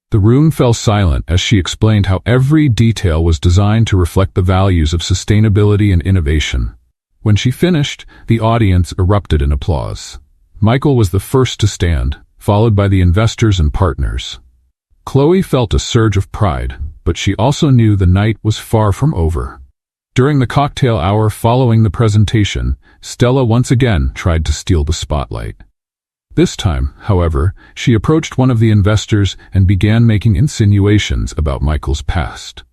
The room fell silent as she explained how every detail was designed to reflect the values of sustainability and innovation. When she finished, the audience erupted in applause. Michael was the first to stand, followed by the investors and partners. Chloe felt a surge of pride, but she also knew the night was far from over. During the cocktail hour following the presentation, Stella once again tried to steal the spotlight. This time, however, she approached one of the investors and began making insinuations about Michael's past.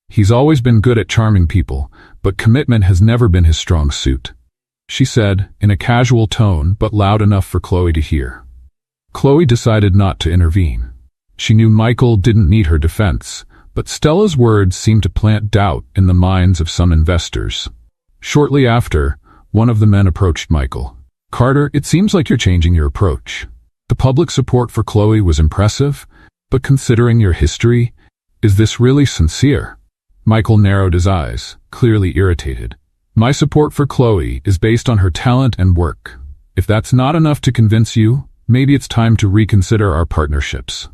"He's always been good at charming people, but commitment has never been his strong suit," she said, in a casual tone but loud enough for Chloe to hear. Chloe decided not to intervene. She knew Michael didn't need her defense, but Stella's words seemed to plant doubt in the minds of some investors. Shortly after, one of the men approached Michael. "Carter, it seems like you're changing your approach. The public support for Chloe was impressive, but considering your history, is this really sincere?" Michael narrowed his eyes, clearly irritated. "My support for Chloe is based on her talent and work. If that's not enough to convince you, maybe it's time to reconsider our partnerships."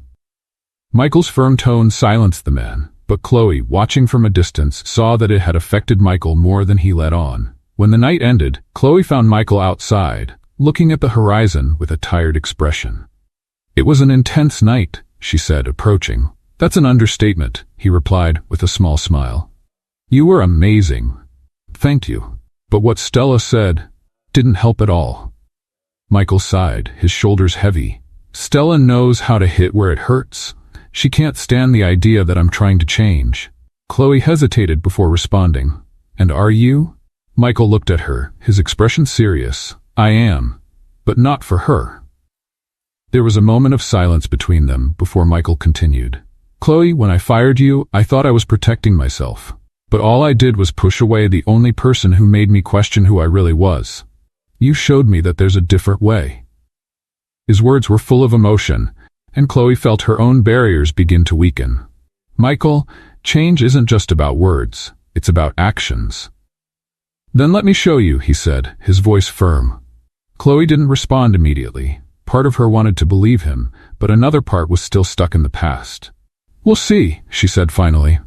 Michael's firm tone silenced the man, but Chloe, watching from a distance, saw that it had affected Michael more than he let on. When the night ended, Chloe found Michael outside, looking at the horizon with a tired expression. "It was an intense night," she said, approaching. "That's an understatement," he replied with a small smile. "You were amazing." "Thank you." But what Stella said didn't help at all. Michael sighed, his shoulders heavy. "Stella knows how to hit where it hurts. She can't stand the idea that I'm trying to change." Chloe hesitated before responding. "And are you?" Michael looked at her, his expression serious. "I am, but not for her." There was a moment of silence between them before Michael continued. "Chloe, when I fired you, I thought I was protecting myself. But all I did was push away the only person who made me question who I really was. You showed me that there's a different way." His words were full of emotion, and Chloe felt her own barriers begin to weaken. "Michael, change isn't just about words, it's about actions." "Then let me show you," he said, his voice firm. Chloe didn't respond immediately. Part of her wanted to believe him, but another part was still stuck in the past. "We'll see," she said finally.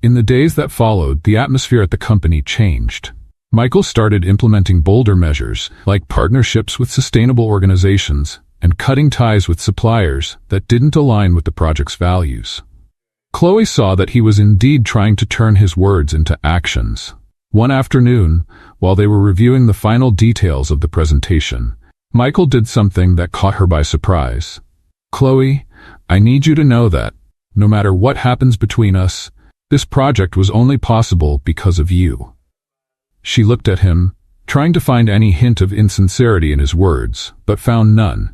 In the days that followed, the atmosphere at the company changed. Michael started implementing bolder measures, like partnerships with sustainable organizations and cutting ties with suppliers that didn't align with the project's values. Chloe saw that he was indeed trying to turn his words into actions. One afternoon, while they were reviewing the final details of the presentation, Michael did something that caught her by surprise. "Chloe, I need you to know that, no matter what happens between us, this project was only possible because of you." She looked at him, trying to find any hint of insincerity in his words, but found none.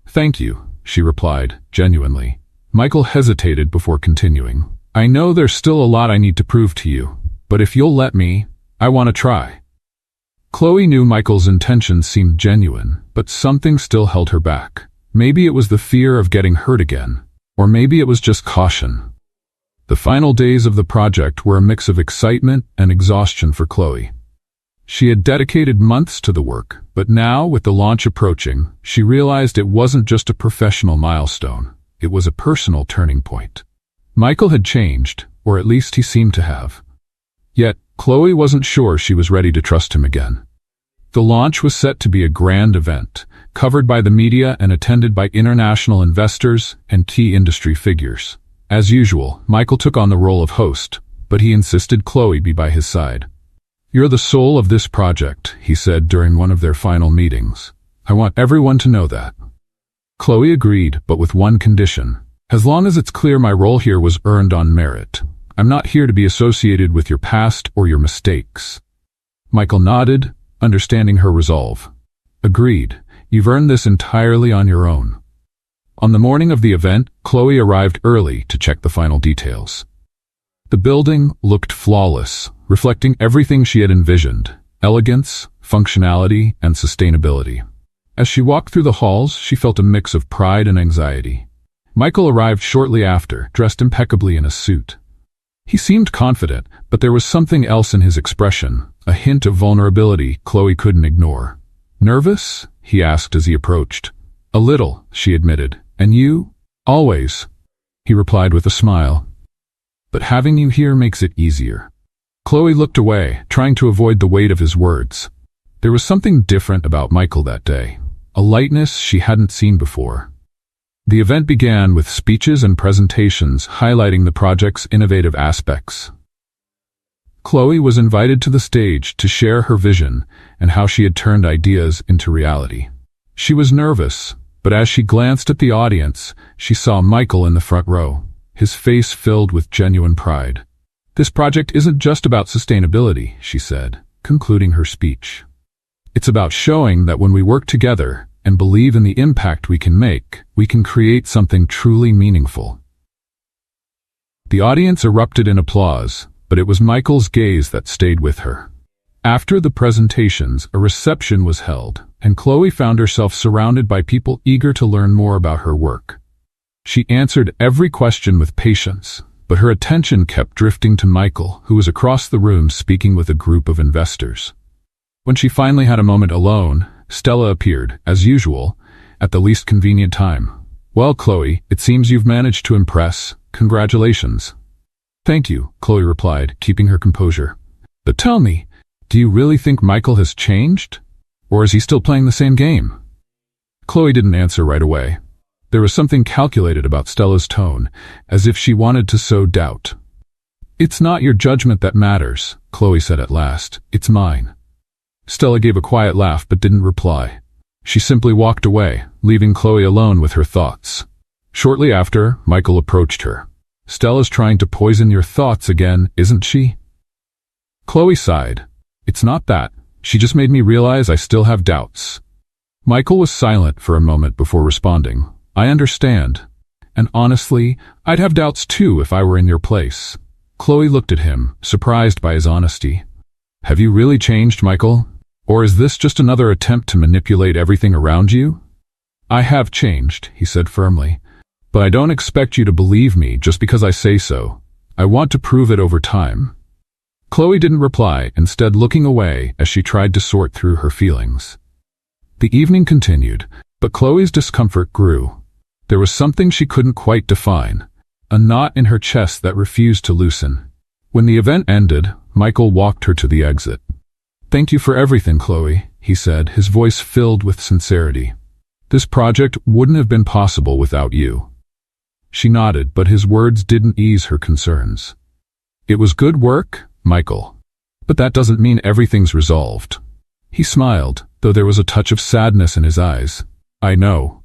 "Thank you," she replied, genuinely. Michael hesitated before continuing. "I know there's still a lot I need to prove to you, but if you'll let me, I want to try." Chloe knew Michael's intentions seemed genuine, but something still held her back. Maybe it was the fear of getting hurt again, or maybe it was just caution. The final days of the project were a mix of excitement and exhaustion for Chloe. She had dedicated months to the work, but now, with the launch approaching, she realized it wasn't just a professional milestone, it was a personal turning point. Michael had changed, or at least he seemed to have. Yet, Chloe wasn't sure she was ready to trust him again. The launch was set to be a grand event, covered by the media and attended by international investors and key industry figures. As usual, Michael took on the role of host, but he insisted Chloe be by his side. "You're the soul of this project," he said during one of their final meetings. "I want everyone to know that." Chloe agreed, but with one condition. "As long as it's clear my role here was earned on merit. I'm not here to be associated with your past or your mistakes." Michael nodded, understanding her resolve. "Agreed. You've earned this entirely on your own." On the morning of the event, Chloe arrived early to check the final details. The building looked flawless, reflecting everything she had envisioned: elegance, functionality, and sustainability. As she walked through the halls, she felt a mix of pride and anxiety. Michael arrived shortly after, dressed impeccably in a suit. He seemed confident, but there was something else in his expression, a hint of vulnerability Chloe couldn't ignore. "Nervous?" he asked as he approached. "A little," she admitted. "And you?" "Always," he replied with a smile. "But having you here makes it easier." Chloe looked away, trying to avoid the weight of his words. There was something different about Michael that day, a lightness she hadn't seen before. The event began with speeches and presentations highlighting the project's innovative aspects. Chloe was invited to the stage to share her vision and how she had turned ideas into reality. She was nervous, but as she glanced at the audience, she saw Michael in the front row, his face filled with genuine pride. "This project isn't just about sustainability," she said, concluding her speech. "It's about showing that when we work together and believe in the impact we can make, we can create something truly meaningful." The audience erupted in applause, but it was Michael's gaze that stayed with her. After the presentations, a reception was held, and Chloe found herself surrounded by people eager to learn more about her work. She answered every question with patience, but her attention kept drifting to Michael, who was across the room speaking with a group of investors. When she finally had a moment alone, Stella appeared, as usual, at the least convenient time. "Well, Chloe, it seems you've managed to impress. Congratulations." "Thank you," Chloe replied, keeping her composure. "But tell me, do you really think Michael has changed? Or is he still playing the same game?" Chloe didn't answer right away. There was something calculated about Stella's tone, as if she wanted to sow doubt. "It's not your judgment that matters," Chloe said at last. "It's mine." Stella gave a quiet laugh but didn't reply. She simply walked away, leaving Chloe alone with her thoughts. Shortly after, Michael approached her. "Stella's trying to poison your thoughts again, isn't she?" Chloe sighed. "It's not that. She just made me realize I still have doubts." Michael was silent for a moment before responding. "I understand. And honestly, I'd have doubts too if I were in your place." Chloe looked at him, surprised by his honesty. "Have you really changed, Michael? Or is this just another attempt to manipulate everything around you?" "I have changed," he said firmly. "But I don't expect you to believe me just because I say so. I want to prove it over time." Chloe didn't reply, instead looking away as she tried to sort through her feelings. The evening continued, but Chloe's discomfort grew. There was something she couldn't quite define, a knot in her chest that refused to loosen. When the event ended, Michael walked her to the exit. "Thank you for everything, Chloe," he said, his voice filled with sincerity. "This project wouldn't have been possible without you." She nodded, but his words didn't ease her concerns. "It was good work, Michael. But that doesn't mean everything's resolved." He smiled, though there was a touch of sadness in his eyes. "I know."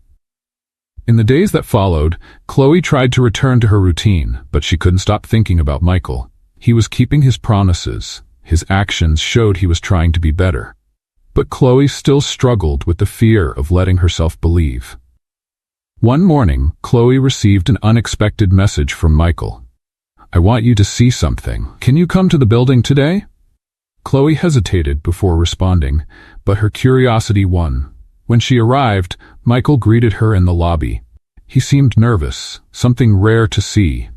In the days that followed, Chloe tried to return to her routine, but she couldn't stop thinking about Michael. He was keeping his promises. His actions showed he was trying to be better. But Chloe still struggled with the fear of letting herself believe. One morning, Chloe received an unexpected message from Michael. "I want you to see something. Can you come to the building today?" Chloe hesitated before responding, but her curiosity won. When she arrived, Michael greeted her in the lobby. He seemed nervous, something rare to see.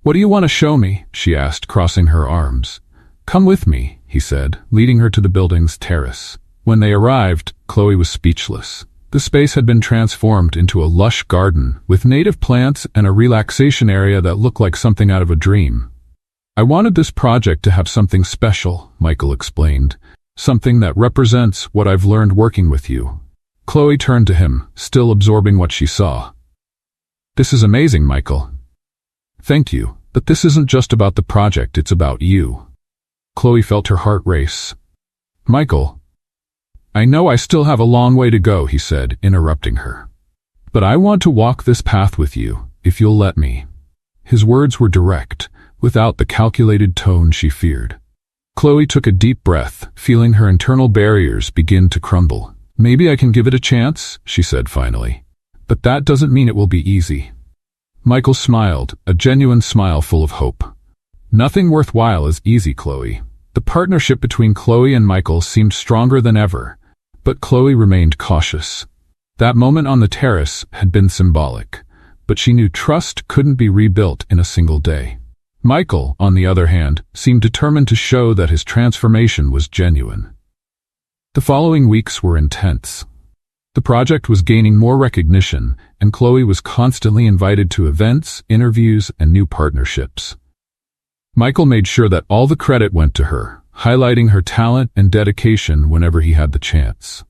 "What do you want to show me?" she asked, crossing her arms. "Come with me," he said, leading her to the building's terrace. When they arrived, Chloe was speechless. The space had been transformed into a lush garden, with native plants and a relaxation area that looked like something out of a dream. "I wanted this project to have something special," Michael explained. "Something that represents what I've learned working with you." Chloe turned to him, still absorbing what she saw. "This is amazing, Michael." "Thank you, but this isn't just about the project, it's about you." Chloe felt her heart race. "Michael, I know I still have a long way to go," he said, interrupting her. "But I want to walk this path with you, if you'll let me." His words were direct, without the calculated tone she feared. Chloe took a deep breath, feeling her internal barriers begin to crumble. "Maybe I can give it a chance," she said finally. "But that doesn't mean it will be easy." Michael smiled, a genuine smile full of hope. "Nothing worthwhile is easy, Chloe." The partnership between Chloe and Michael seemed stronger than ever, but Chloe remained cautious. That moment on the terrace had been symbolic, but she knew trust couldn't be rebuilt in a single day. Michael, on the other hand, seemed determined to show that his transformation was genuine. The following weeks were intense. The project was gaining more recognition, and Chloe was constantly invited to events, interviews, and new partnerships. Michael made sure that all the credit went to her, highlighting her talent and dedication whenever he had the chance.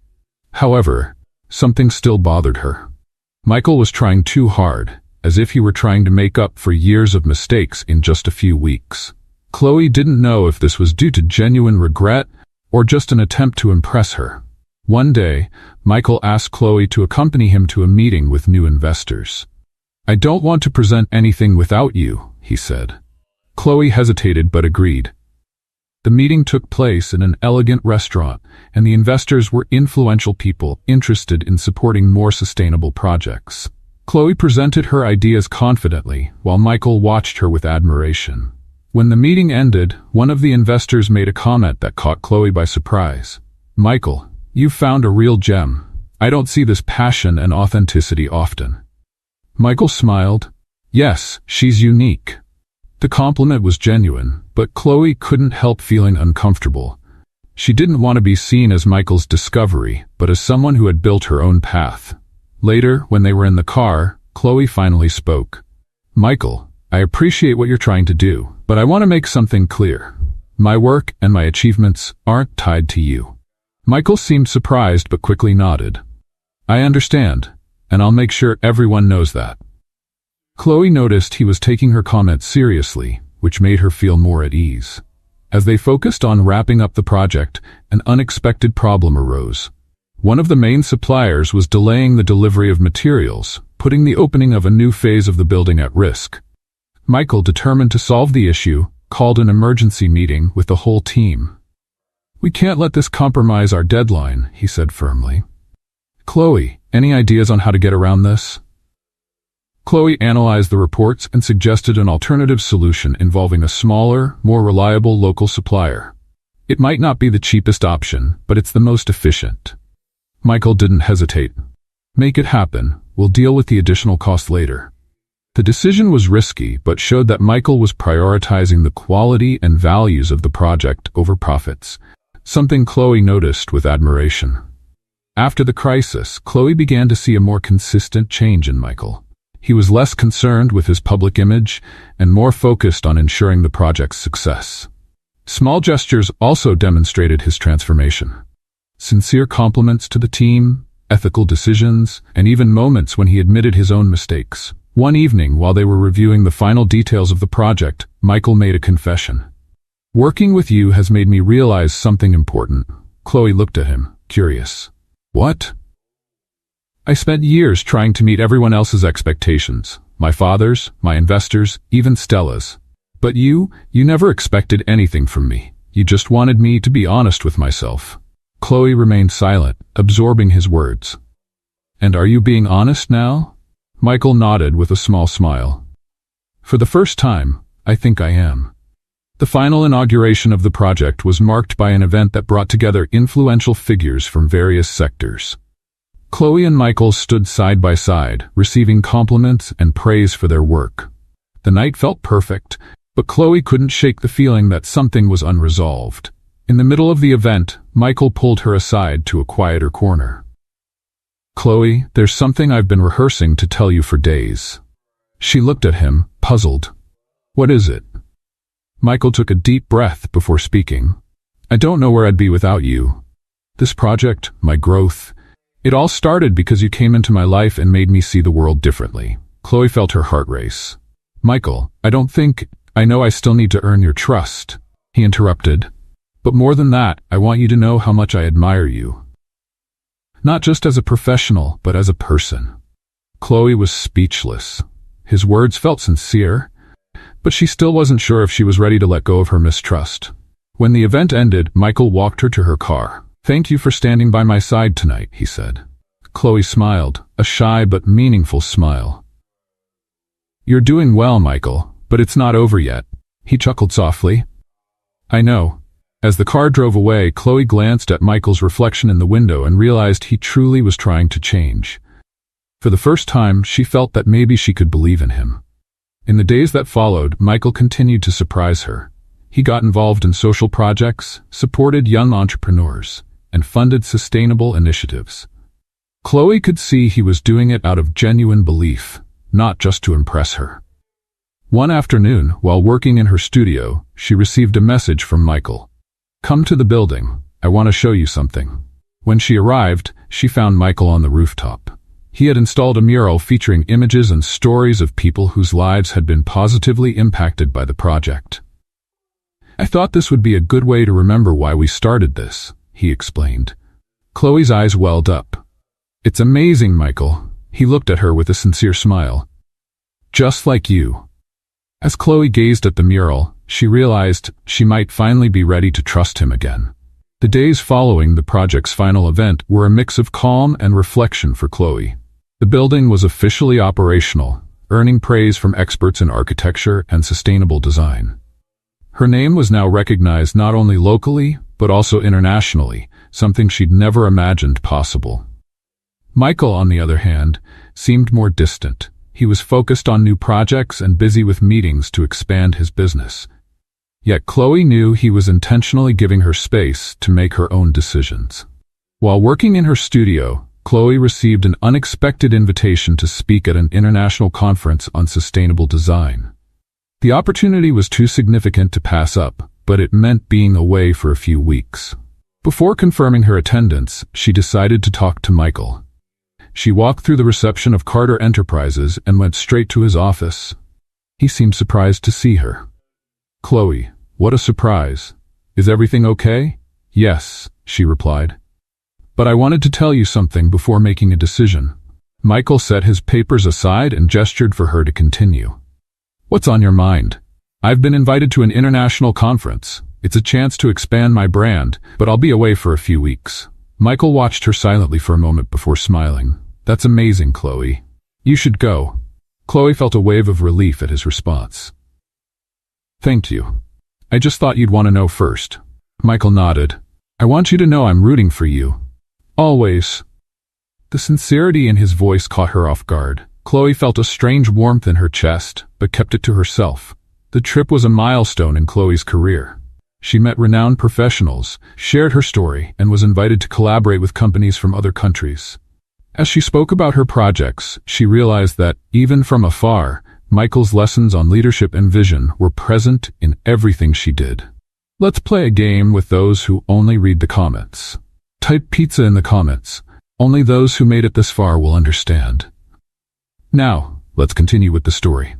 However, something still bothered her. Michael was trying too hard, as if he were trying to make up for years of mistakes in just a few weeks. Chloe didn't know if this was due to genuine regret or just an attempt to impress her. One day, Michael asked Chloe to accompany him to a meeting with new investors. "I don't want to present anything without you," he said. Chloe hesitated but agreed. The meeting took place in an elegant restaurant, and the investors were influential people interested in supporting more sustainable projects. Chloe presented her ideas confidently, while Michael watched her with admiration. When the meeting ended, one of the investors made a comment that caught Chloe by surprise. "Michael, you've found a real gem. I don't see this passion and authenticity often." Michael smiled. Yes, she's unique. The compliment was genuine, but Chloe couldn't help feeling uncomfortable. She didn't want to be seen as Michael's discovery, but as someone who had built her own path. Later, when they were in the car, Chloe finally spoke. "Michael, I appreciate what you're trying to do, but I want to make something clear. My work and my achievements aren't tied to you." Michael seemed surprised but quickly nodded. "I understand, and I'll make sure everyone knows that." Chloe noticed he was taking her comments seriously, which made her feel more at ease. As they focused on wrapping up the project, an unexpected problem arose. One of the main suppliers was delaying the delivery of materials, putting the opening of a new phase of the building at risk. Michael, determined to solve the issue, called an emergency meeting with the whole team. "We can't let this compromise our deadline," he said firmly. "Chloe, any ideas on how to get around this?" Chloe analyzed the reports and suggested an alternative solution involving a smaller, more reliable local supplier. "It might not be the cheapest option, but it's the most efficient." Michael didn't hesitate. "Make it happen. We'll deal with the additional cost later." The decision was risky, but showed that Michael was prioritizing the quality and values of the project over profits, something Chloe noticed with admiration. After the crisis, Chloe began to see a more consistent change in Michael. He was less concerned with his public image and more focused on ensuring the project's success. Small gestures also demonstrated his transformation. Sincere compliments to the team, ethical decisions, and even moments when he admitted his own mistakes. One evening, while they were reviewing the final details of the project, Michael made a confession. "Working with you has made me realize something important." Chloe looked at him, curious. "What?" "I spent years trying to meet everyone else's expectations. My father's, my investors, even Stella's. But you never expected anything from me. You just wanted me to be honest with myself." Chloe remained silent, absorbing his words. "And are you being honest now?" Michael nodded with a small smile. "For the first time, I think I am." The final inauguration of the project was marked by an event that brought together influential figures from various sectors. Chloe and Michael stood side by side, receiving compliments and praise for their work. The night felt perfect, but Chloe couldn't shake the feeling that something was unresolved. In the middle of the event, Michael pulled her aside to a quieter corner. "Chloe, there's something I've been rehearsing to tell you for days." She looked at him, puzzled. "What is it?" Michael took a deep breath before speaking. "I don't know where I'd be without you. This project, my growth, it all started because you came into my life and made me see the world differently." Chloe felt her heart race. "Michael, I know I still need to earn your trust," he interrupted. "But more than that, I want you to know how much I admire you. Not just as a professional, but as a person." Chloe was speechless. His words felt sincere, but she still wasn't sure if she was ready to let go of her mistrust. When the event ended, Michael walked her to her car. "Thank you for standing by my side tonight," he said. Chloe smiled, a shy but meaningful smile. "You're doing well, Michael, but it's not over yet." He chuckled softly. "I know." As the car drove away, Chloe glanced at Michael's reflection in the window and realized he truly was trying to change. For the first time, she felt that maybe she could believe in him. In the days that followed, Michael continued to surprise her. He got involved in social projects, supported young entrepreneurs, and funded sustainable initiatives. Chloe could see he was doing it out of genuine belief, not just to impress her. One afternoon, while working in her studio, she received a message from Michael. "Come to the building. I want to show you something." When she arrived, she found Michael on the rooftop. He had installed a mural featuring images and stories of people whose lives had been positively impacted by the project. "I thought this would be a good way to remember why we started this," he explained. Chloe's eyes welled up. "It's amazing, Michael." He looked at her with a sincere smile. "Just like you." As Chloe gazed at the mural, she realized she might finally be ready to trust him again. The days following the project's final event were a mix of calm and reflection for Chloe. The building was officially operational, earning praise from experts in architecture and sustainable design. Her name was now recognized not only locally, but also internationally, something she'd never imagined possible. Michael, on the other hand, seemed more distant. He was focused on new projects and busy with meetings to expand his business. Yet Chloe knew he was intentionally giving her space to make her own decisions. While working in her studio, Chloe received an unexpected invitation to speak at an international conference on sustainable design. The opportunity was too significant to pass up, but it meant being away for a few weeks. Before confirming her attendance, she decided to talk to Michael. She walked through the reception of Carter Enterprises and went straight to his office. He seemed surprised to see her. "Chloe, what a surprise. Is everything okay?" "Yes," she replied. "But I wanted to tell you something before making a decision." Michael set his papers aside and gestured for her to continue. "What's on your mind?" "I've been invited to an international conference. It's a chance to expand my brand, but I'll be away for a few weeks." Michael watched her silently for a moment before smiling. "That's amazing, Chloe. You should go." Chloe felt a wave of relief at his response. "Thank you. I just thought you'd want to know first." Michael nodded. "I want you to know I'm rooting for you. Always." The sincerity in his voice caught her off guard. Chloe felt a strange warmth in her chest, but kept it to herself. The trip was a milestone in Chloe's career. She met renowned professionals, shared her story, and was invited to collaborate with companies from other countries. As she spoke about her projects, she realized that, even from afar, Michael's lessons on leadership and vision were present in everything she did. Let's play a game with those who only read the comments. Type pizza in the comments. Only those who made it this far will understand. Now, let's continue with the story.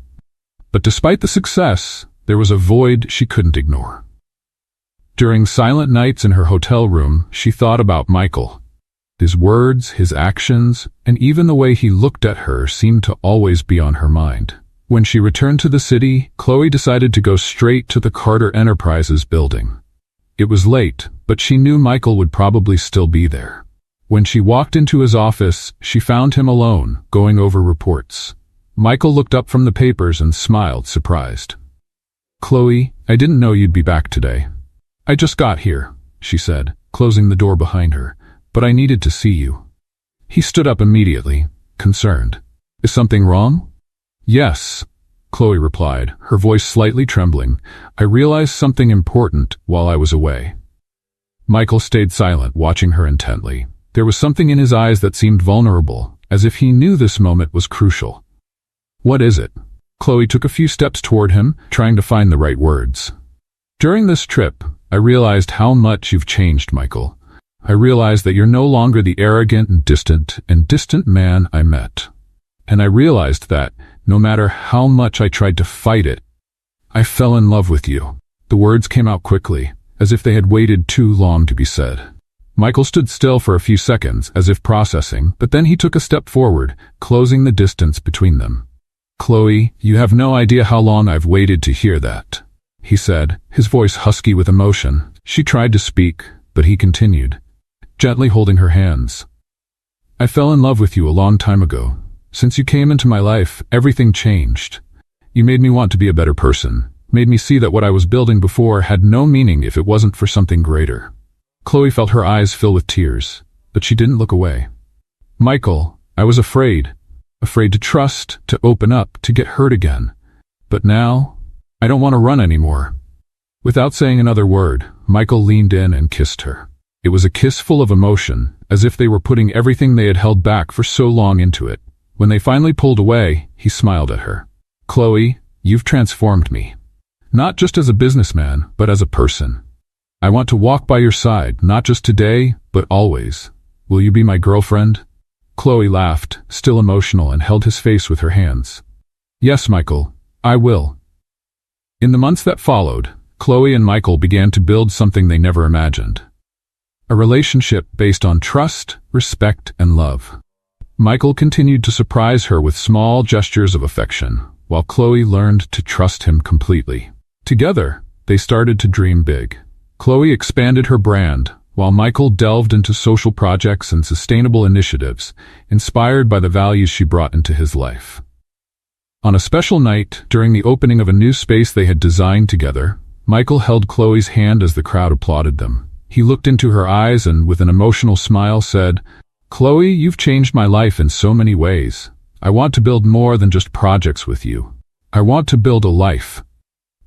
But despite the success, there was a void she couldn't ignore. During silent nights in her hotel room, she thought about Michael. His words, his actions, and even the way he looked at her seemed to always be on her mind. When she returned to the city, Chloe decided to go straight to the Carter Enterprises building. It was late, but she knew Michael would probably still be there. When she walked into his office, she found him alone, going over reports. Michael looked up from the papers and smiled, surprised. "Chloe, I didn't know you'd be back today." "I just got here," she said, closing the door behind her, "but I needed to see you." He stood up immediately, concerned. "Is something wrong?" "Yes," Chloe replied, her voice slightly trembling. "I realized something important while I was away." Michael stayed silent, watching her intently. There was something in his eyes that seemed vulnerable, as if he knew this moment was crucial. "What is it?" Chloe took a few steps toward him, trying to find the right words. "During this trip, I realized how much you've changed, Michael. I realized that you're no longer the arrogant and distant man I met. And I realized that, no matter how much I tried to fight it, I fell in love with you." The words came out quickly, as if they had waited too long to be said. Michael stood still for a few seconds, as if processing, but then he took a step forward, closing the distance between them. "Chloe, you have no idea how long I've waited to hear that," he said, his voice husky with emotion. She tried to speak, but he continued, gently holding her hands. "I fell in love with you a long time ago. Since you came into my life, everything changed. You made me want to be a better person, made me see that what I was building before had no meaning if it wasn't for something greater." Chloe felt her eyes fill with tears, but she didn't look away. "Michael, I was afraid to trust, to open up, to get hurt again. But now, I don't want to run anymore." Without saying another word, Michael leaned in and kissed her. It was a kiss full of emotion, as if they were putting everything they had held back for so long into it. When they finally pulled away, he smiled at her. "Chloe, you've transformed me. Not just as a businessman, but as a person. I want to walk by your side, not just today, but always. Will you be my girlfriend?" Chloe laughed, still emotional, and held his face with her hands. "Yes, Michael, I will." In the months that followed, Chloe and Michael began to build something they never imagined. A relationship based on trust, respect, and love. Michael continued to surprise her with small gestures of affection, while Chloe learned to trust him completely. Together, they started to dream big. Chloe expanded her brand, while Michael delved into social projects and sustainable initiatives, inspired by the values she brought into his life. On a special night, during the opening of a new space they had designed together, Michael held Chloe's hand as the crowd applauded them. He looked into her eyes and, with an emotional smile, said, "Chloe, you've changed my life in so many ways. I want to build more than just projects with you. I want to build a life."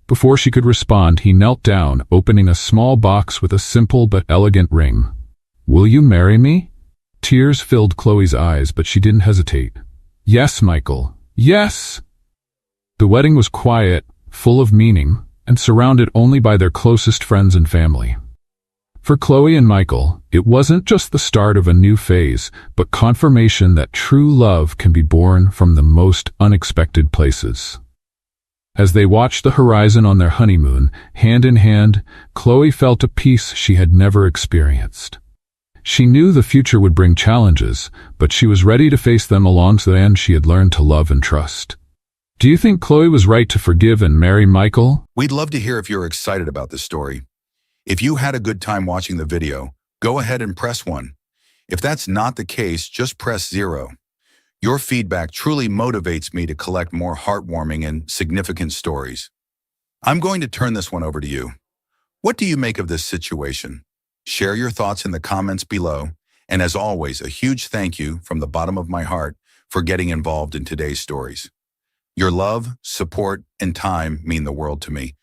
Before she could respond, he knelt down, opening a small box with a simple but elegant ring. "Will you marry me?" Tears filled Chloe's eyes, but she didn't hesitate. "Yes, Michael. Yes!" The wedding was quiet, full of meaning, and surrounded only by their closest friends and family. For Chloe and Michael, it wasn't just the start of a new phase, but confirmation that true love can be born from the most unexpected places. As they watched the horizon on their honeymoon, hand in hand, Chloe felt a peace she had never experienced. She knew the future would bring challenges, but she was ready to face them alongside she had learned to love and trust. Do you think Chloe was right to forgive and marry Michael? We'd love to hear if you're excited about this story. If you had a good time watching the video, go ahead and press 1. If that's not the case, just press 0. Your feedback truly motivates me to collect more heartwarming and significant stories. I'm going to turn this one over to you. What do you make of this situation? Share your thoughts in the comments below, and as always, a huge thank you from the bottom of my heart for getting involved in today's stories. Your love, support, and time mean the world to me.